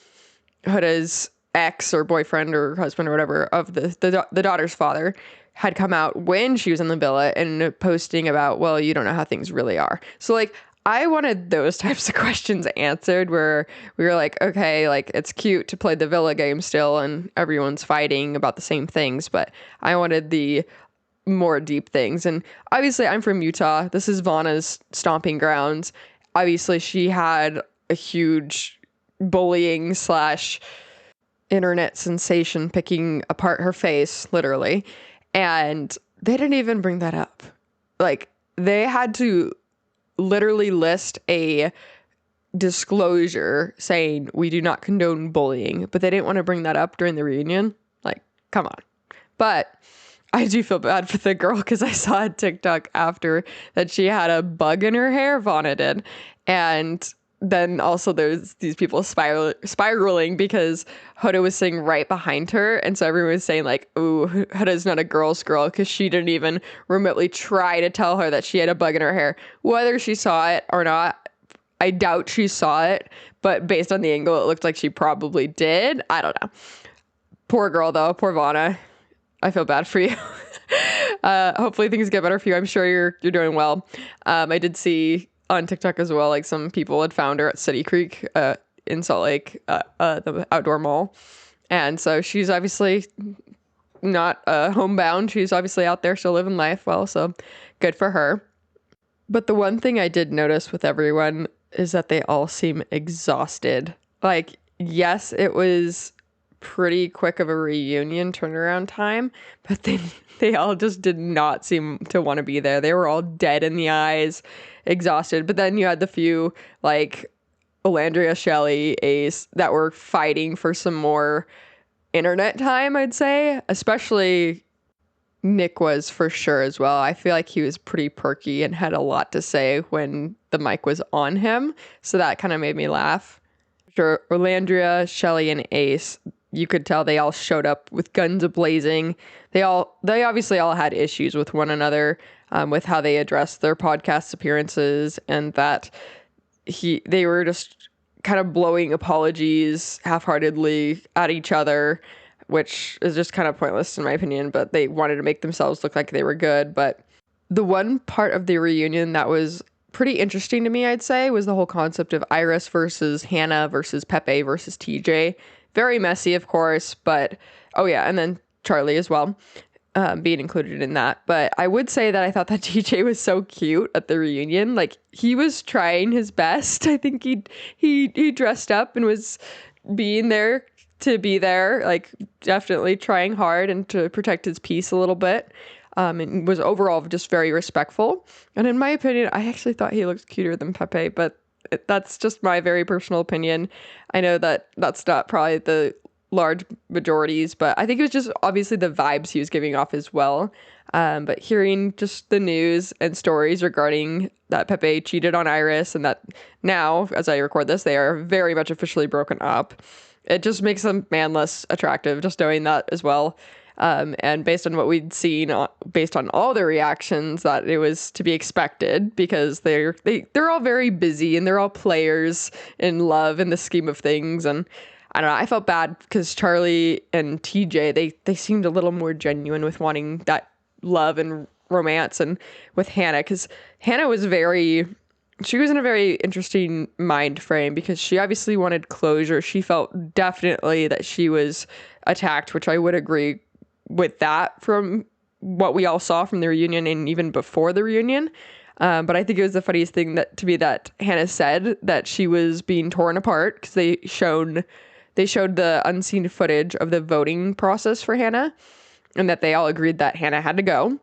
Huda's ex or boyfriend or husband or whatever of the daughter's father had come out when she was in the villa and posting about, well, you don't know how things really are. So like, I wanted those types of questions answered where we were like, okay, like it's cute to play the villa game still and everyone's fighting about the same things, but I wanted the more deep things. And obviously I'm from Utah. This is Vanna's stomping grounds. Obviously she had a huge bullying / internet sensation picking apart her face, literally. And they didn't even bring that up. Like they had to literally list a disclosure saying we do not condone bullying, but they didn't want to bring that up during the reunion. Like, come on. But I do feel bad for the girl because I saw a TikTok after that she had a bug in her hair, Vonna did. And then also there's these people spiraling because Huda was sitting right behind her. And so everyone was saying like, ooh, Huda's not a girl's girl because she didn't even remotely try to tell her that she had a bug in her hair. Whether she saw it or not, I doubt she saw it. But based on the angle, it looked like she probably did. I don't know. Poor girl though, poor Vonna. I feel bad for you. Hopefully things get better for you. I'm sure you're doing well. I did see on TikTok as well, like some people had found her at City Creek in Salt Lake, the outdoor mall. And so she's obviously not homebound. She's obviously out there still living life well, so good for her. But the one thing I did notice with everyone is that they all seem exhausted. Like, yes, it was pretty quick of a reunion turnaround time, but they all just did not seem to want to be there. They were all dead in the eyes, exhausted. But then you had the few like Olandria, Shelley, Ace that were fighting for some more internet time, I'd say. Especially Nick was for sure as well. I feel like he was pretty perky and had a lot to say when the mic was on him. So that kind of made me laugh. Sure, Orlandria, Shelley, and Ace, you could tell they all showed up with guns a-blazing. They obviously all had issues with one another, with how they addressed their podcast appearances, and that they were just kind of blowing apologies half-heartedly at each other, which is just kind of pointless in my opinion, but they wanted to make themselves look like they were good. But the one part of the reunion that was pretty interesting to me, I'd say, was the whole concept of Iris versus Hannah versus Pepe versus TJ. Very messy, of course, but oh yeah, and then Charlie as well, being included in that. But I would say that I thought that TJ was so cute at the reunion. Like, he was trying his best. I think he dressed up and was being there to be there, like definitely trying hard and to protect his peace a little bit. And was overall just very respectful. And in my opinion, I actually thought he looked cuter than Pepe, but that's just my very personal opinion. I know that that's not probably the large majorities, but I think it was just obviously the vibes he was giving off as well. But hearing just the news and stories regarding that Pepe cheated on Iris, and that now, as I record this, they are very much officially broken up. It just makes a man less attractive, just knowing that as well. And based on what we'd seen, based on all their reactions, that it was to be expected, because they're all very busy and they're all players in love in the scheme of things. And I don't know, I felt bad because Charlie and TJ, they seemed a little more genuine with wanting that love and romance, and with Hannah, because Hannah she was in a very interesting mind frame, because she obviously wanted closure. She felt definitely that she was attacked, which I would agree with that from what we all saw from the reunion and even before the reunion. But I think it was the funniest thing that Hannah said that she was being torn apart, because they showed the unseen footage of the voting process for Hannah, and that they all agreed that Hannah had to go.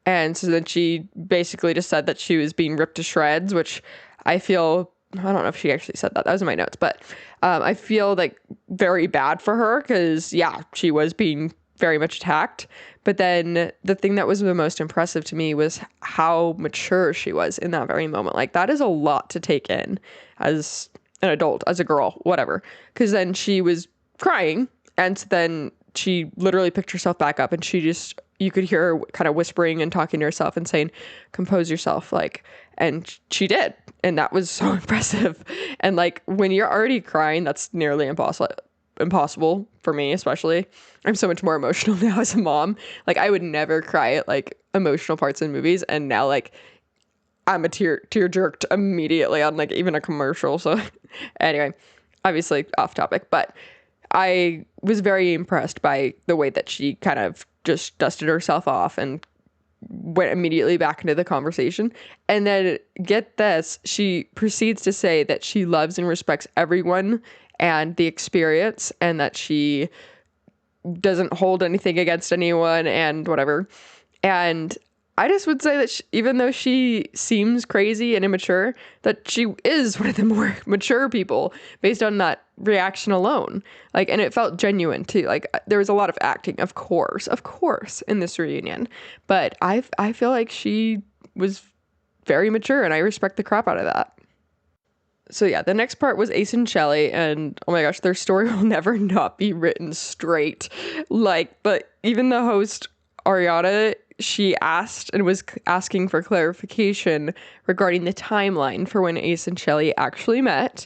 And so then she basically just said that she was being ripped to shreds, which I don't know if she actually said that. That was in my notes, but I feel like very bad for her, because yeah, she was being very much attacked. But then the thing that was the most impressive to me was how mature she was in that very moment. Like, that is a lot to take in as an adult, as a girl, whatever. Because then she was crying, and then she literally picked herself back up, and you could hear her kind of whispering and talking to herself and saying, compose yourself, like, and she did. And that was so impressive. And like, when you're already crying, that's nearly impossible for me, especially. I'm so much more emotional now as a mom. Like, I would never cry at like emotional parts in movies, and now like I'm a tear jerked immediately on like even a commercial. So anyway, obviously off topic, but I was very impressed by the way that she kind of just dusted herself off and went immediately back into the conversation. And then, get this, she proceeds to say that she loves and respects everyone and the experience, and that she doesn't hold anything against anyone and whatever. And I just would say that even though she seems crazy and immature, that she is one of the more mature people based on that reaction alone. Like, and it felt genuine too. Like, there was a lot of acting, of course, in this reunion. But I feel like she was very mature, and I respect the crap out of that. So yeah, the next part was Ace and Shelley, and oh my gosh, their story will never not be written straight. Like, but even the host, Ariana, she asked and was asking for clarification regarding the timeline for when Ace and Shelley actually met.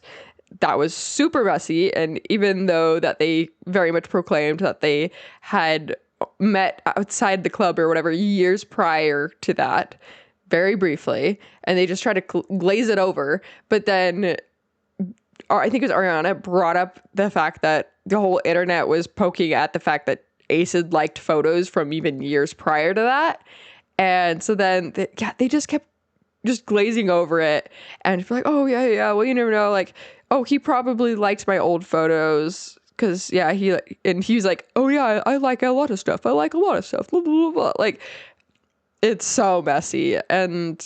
That was super messy, and even though that they very much proclaimed that they had met outside the club or whatever years prior to that, very briefly, and they just tried to glaze it over. But then I think it was Ariana brought up the fact that the whole internet was poking at the fact that Ace had liked photos from even years prior to that. And so then they just kept just glazing over it, and like, oh yeah, well, you never know, like, oh, he probably liked my old photos, because yeah, he was like, oh yeah, I like a lot of stuff, blah, blah, blah, blah. Like, it's so messy. And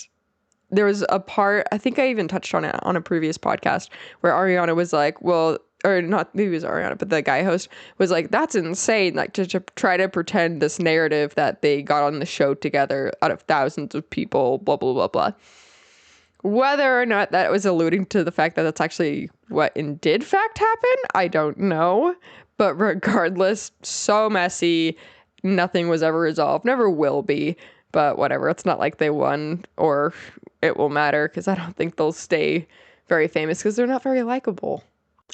there was a part, I think I even touched on it on a previous podcast, where Ariana was like, well, or not, maybe it was Ariana, but the guy host was like, that's insane, like to try to pretend this narrative that they got on the show together out of thousands of people, blah, blah, blah, blah. Whether or not that was alluding to the fact that that's actually what in did fact happen, I don't know. But regardless, so messy. Nothing was ever resolved. Never will be. But whatever. It's not like they won or it will matter, because I don't think they'll stay very famous because they're not very likable.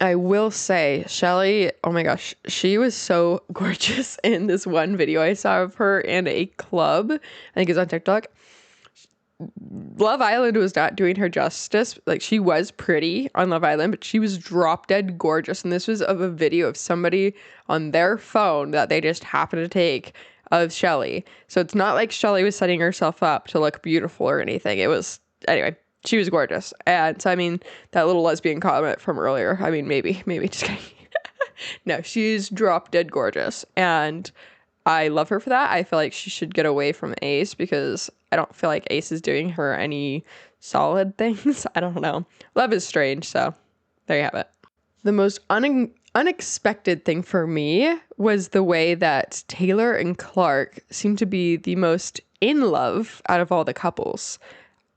I will say, Shelly, oh my gosh, she was so gorgeous in this one video I saw of her in a club. I think it's on TikTok. Love Island was not doing her justice. Like, she was pretty on Love Island, but she was drop dead gorgeous. And this was of a video of somebody on their phone that they just happened to take of Shelly. So it's not like Shelly was setting herself up to look beautiful or anything. It was, anyway, she was gorgeous. And so, I mean, that little lesbian comment from earlier, I mean, maybe, just kidding. No, she's drop dead gorgeous. And I love her for that. I feel like she should get away from Ace, because I don't feel like Ace is doing her any solid things. I don't know. Love is strange, so there you have it. The most unexpected thing for me was the way that Taylor and Clark seemed to be the most in love out of all the couples.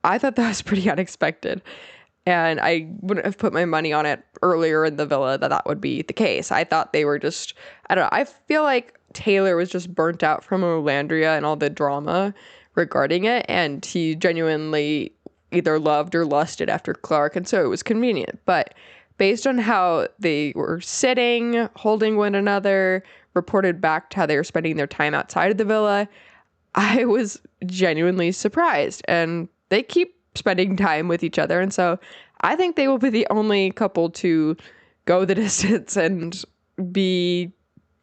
I thought that was pretty unexpected. And I wouldn't have put my money on it earlier in the villa that would be the case. I thought they were just, I don't know. I feel like Taylor was just burnt out from Olandria and all the drama regarding it. And he genuinely either loved or lusted after Clark. And so it was convenient. But based on how they were sitting, holding one another, reported back to how they were spending their time outside of the villa, I was genuinely surprised. And they keep spending time with each other. And so I think they will be the only couple to go the distance and be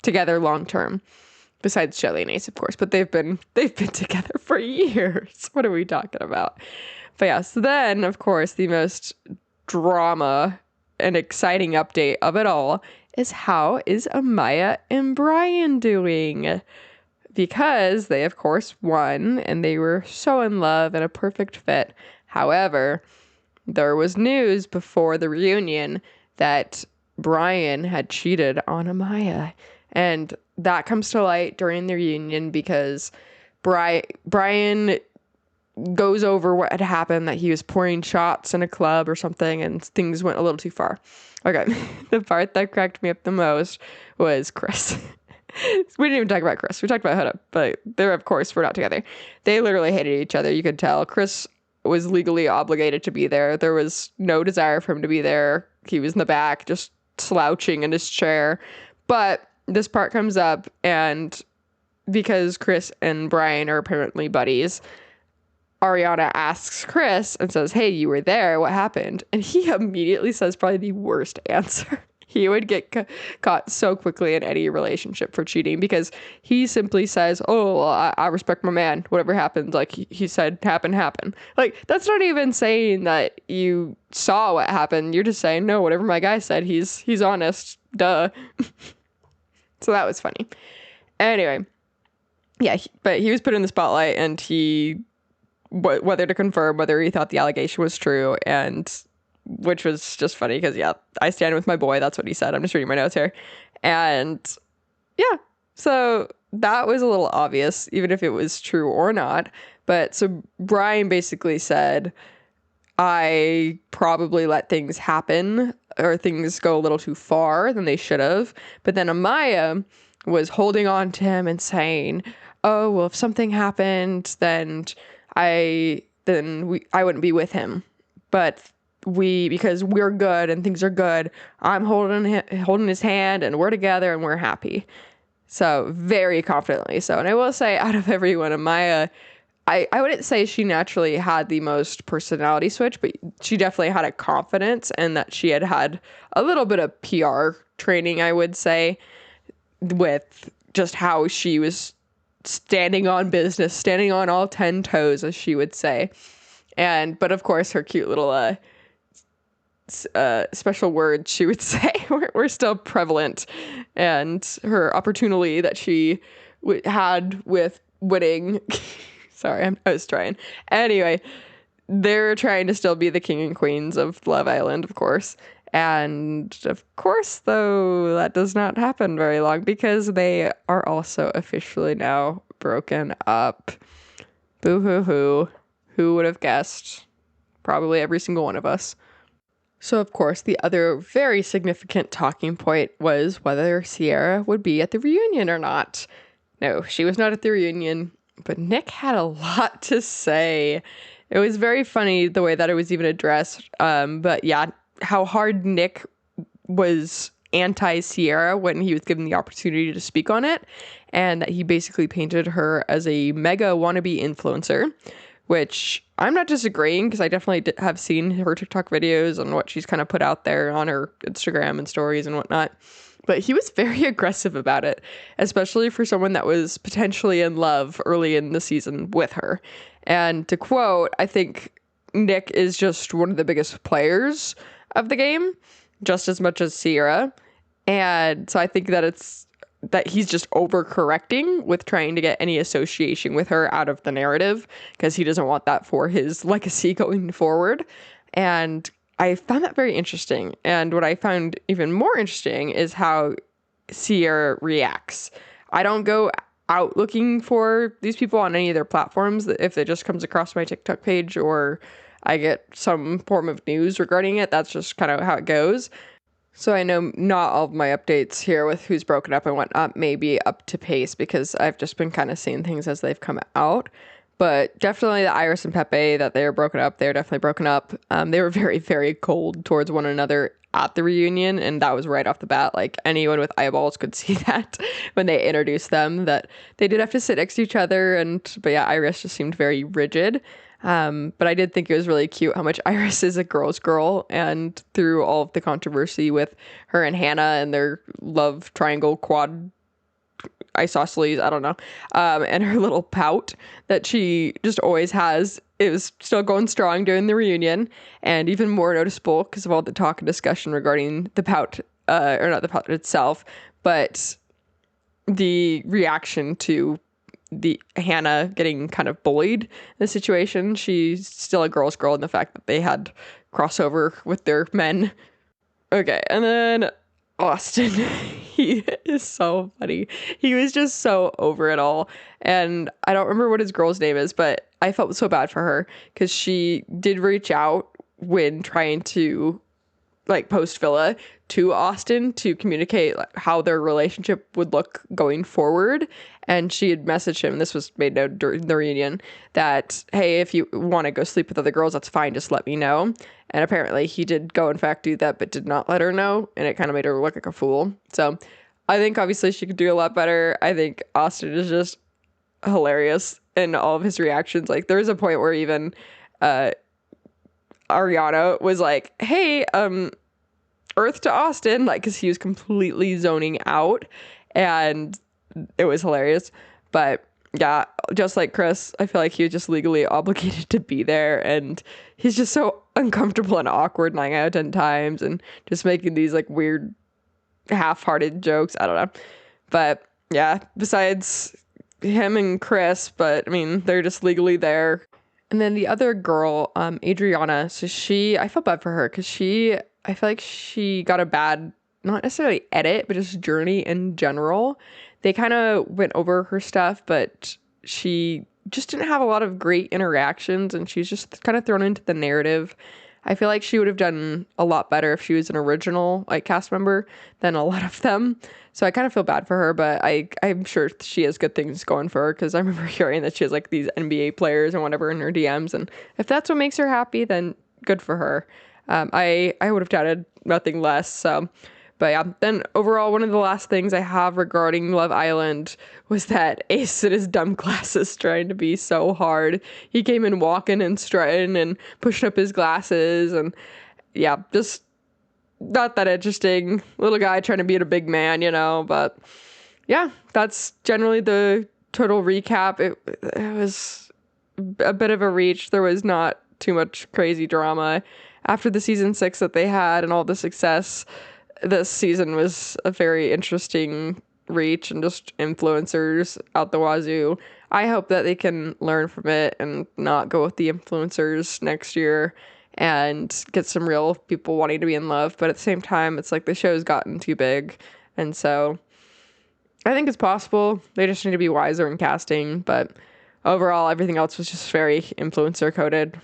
together long term, besides Shelly and Ace, of course. But they've been together for years. What are we talking about? But yeah, so then, of course, the most drama and exciting update of it all is, how is Amaya and Brian doing? Because they, of course, won, and they were so in love and a perfect fit. However, there was news before the reunion that Brian had cheated on Amaya. And that comes to light during the reunion because Brian goes over what had happened, that he was pouring shots in a club or something, and things went a little too far. Okay, the part that cracked me up the most was Chris. We didn't even talk about Chris. We talked about Huda, but they're, of course, we're not together. They literally hated each other. You could tell. Chris was legally obligated to be there. There was no desire for him to be there. He was in the back, just slouching in his chair. But this part comes up, and because Chris and Brian are apparently buddies, Ariana asks Chris and says, hey, you were there. What happened? And he immediately says probably the worst answer. He would get caught so quickly in any relationship for cheating, because he simply says, oh, well, I respect my man. Whatever happens, like he said, happen. Like, that's not even saying that you saw what happened. You're just saying, no, whatever my guy said, he's honest. Duh. So that was funny. Anyway, yeah, but he was put in the spotlight, and whether to confirm whether he thought the allegation was true, and which was just funny because, yeah, I stand with my boy. That's what he said. I'm just reading my notes here. And yeah, so that was a little obvious, even if it was true or not. But so Brian basically said, I probably let things happen, or things go a little too far than they should have. But then Amaya was holding on to him and saying, oh, well, if something happened, then I wouldn't be with him. But because we're good and things are good, I'm holding his hand, and we're together and we're happy. So very confidently so. And I will say, out of everyone, Amaya, I wouldn't say she naturally had the most personality switch, but she definitely had a confidence, and that she had a little bit of PR training, I would say, with just how she was standing on business, standing on all 10 toes, as she would say. But of course, her cute little special words, she would say, were still prevalent, and her opportunity that she had with winning. Sorry, I was trying. Anyway, they're trying to still be the king and queens of Love Island, of course. And of course, though, that does not happen very long because they are also officially now broken up. Boo hoo hoo. Who would have guessed? Probably every single one of us. So, of course, the other very significant talking point was whether Sierra would be at the reunion or not. No, she was not at the reunion, but Nick had a lot to say. It was very funny the way that it was even addressed. But yeah, how hard Nick was anti-Sierra when he was given the opportunity to speak on it, and that he basically painted her as a mega wannabe influencer, which I'm not disagreeing because I definitely have seen her TikTok videos and what she's kind of put out there on her Instagram and stories and whatnot. But he was very aggressive about it, especially for someone that was potentially in love early in the season with her. And to quote, I think Nick is just one of the biggest players of the game, just as much as Sierra. And so I think that he's just overcorrecting with trying to get any association with her out of the narrative because he doesn't want that for his legacy going forward. And I found that very interesting. And what I found even more interesting is how Sierra reacts. I don't go out looking for these people on any of their platforms. If it just comes across my TikTok page or I get some form of news regarding it, that's just kind of how it goes. So I know not all of my updates here with who's broken up and whatnot may be up to pace because I've just been kind of seeing things as they've come out. But definitely the Iris and Pepe, that they were broken up, they're definitely broken up. They were very, very cold towards one another at the reunion, and that was right off the bat. Like, anyone with eyeballs could see that when they introduced them, that they did have to sit next to each other. But yeah, Iris just seemed very rigid. But I did think it was really cute how much Iris is a girl's girl, and through all of the controversy with her and Hannah and their love triangle quad isosceles, I don't know, and her little pout that she just always has, it was still going strong during the reunion, and even more noticeable because of all the talk and discussion regarding the pout, or not the pout itself, but the reaction to the Hannah getting kind of bullied in the situation. She's still a girl's girl, and the fact that they had crossover with their men. Okay, and then Austin, he is so funny. He was just so over it all. And I don't remember what his girl's name is, but I felt so bad for her because she did reach out when trying to post Villa to Austin to communicate how their relationship would look going forward. And she had messaged him, this was made known during the reunion, that, hey, if you want to go sleep with other girls, that's fine, just let me know. And apparently he did go, in fact, do that, but did not let her know. And it kind of made her look like a fool. So I think obviously she could do a lot better. I think Austin is just hilarious in all of his reactions. Like, there was a point where even Ariana was like, hey, Earth to Austin, because he was completely zoning out, and it was hilarious. But yeah, just like Chris, I feel like he was just legally obligated to be there, and he's just so uncomfortable and awkward 9 out of 10 times, and just making these weird half-hearted jokes. I don't know. But yeah, besides him and Chris, but I mean, they're just legally there. And then the other girl, Adriana, so I felt bad for her because I feel like she got a bad, not necessarily edit, but just journey in general. They kind of went over her stuff, but she just didn't have a lot of great interactions, and she's just kind of thrown into the narrative. I feel like she would have done a lot better if she was an original cast member than a lot of them. So I kind of feel bad for her, but I'm sure she has good things going for her because I remember hearing that she has these NBA players and whatever in her DMs, and if that's what makes her happy, then good for her. I would have doubted nothing less. So, but yeah, then overall, one of the last things I have regarding Love Island was that Ace in his dumb glasses trying to be so hard. He came in walking and strutting and pushing up his glasses, and yeah, just not that interesting. Little guy trying to be a big man, but yeah, that's generally the total recap. It was a bit of a reach. There was not too much crazy drama. After the season 6 that they had and all the success, this season was a very interesting reach and just influencers out the wazoo. I hope that they can learn from it and not go with the influencers next year and get some real people wanting to be in love. But at the same time, it's like the show's gotten too big. And so I think it's possible. They just need to be wiser in casting. But overall, everything else was just very influencer coded.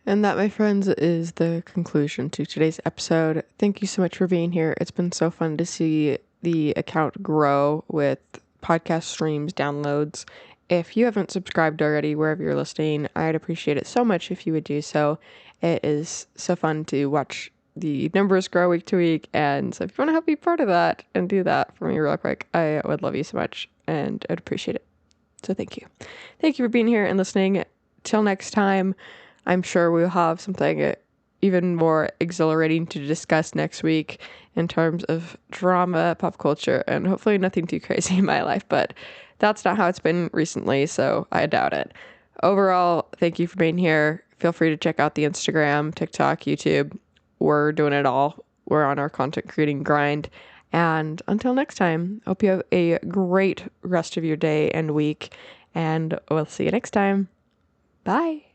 And that, my friends, is the conclusion to today's episode. Thank you so much for being here. It's been so fun to see the account grow with podcast streams, downloads. If you haven't subscribed already, wherever you're listening, I'd appreciate it so much if you would do so. It is so fun to watch the numbers grow week to week. And so if you want to help be part of that and do that for me real quick, I would love you so much and I'd appreciate it. So thank you. Thank you for being here and listening. Till next time, I'm sure we'll have something even more exhilarating to discuss next week in terms of drama, pop culture, and hopefully nothing too crazy in my life, but that's not how it's been recently, so I doubt it. Overall, thank you for being here. Feel free to check out the Instagram, TikTok, YouTube. We're doing it all. We're on our content creating grind. And until next time, hope you have a great rest of your day and week, and we'll see you next time. Bye.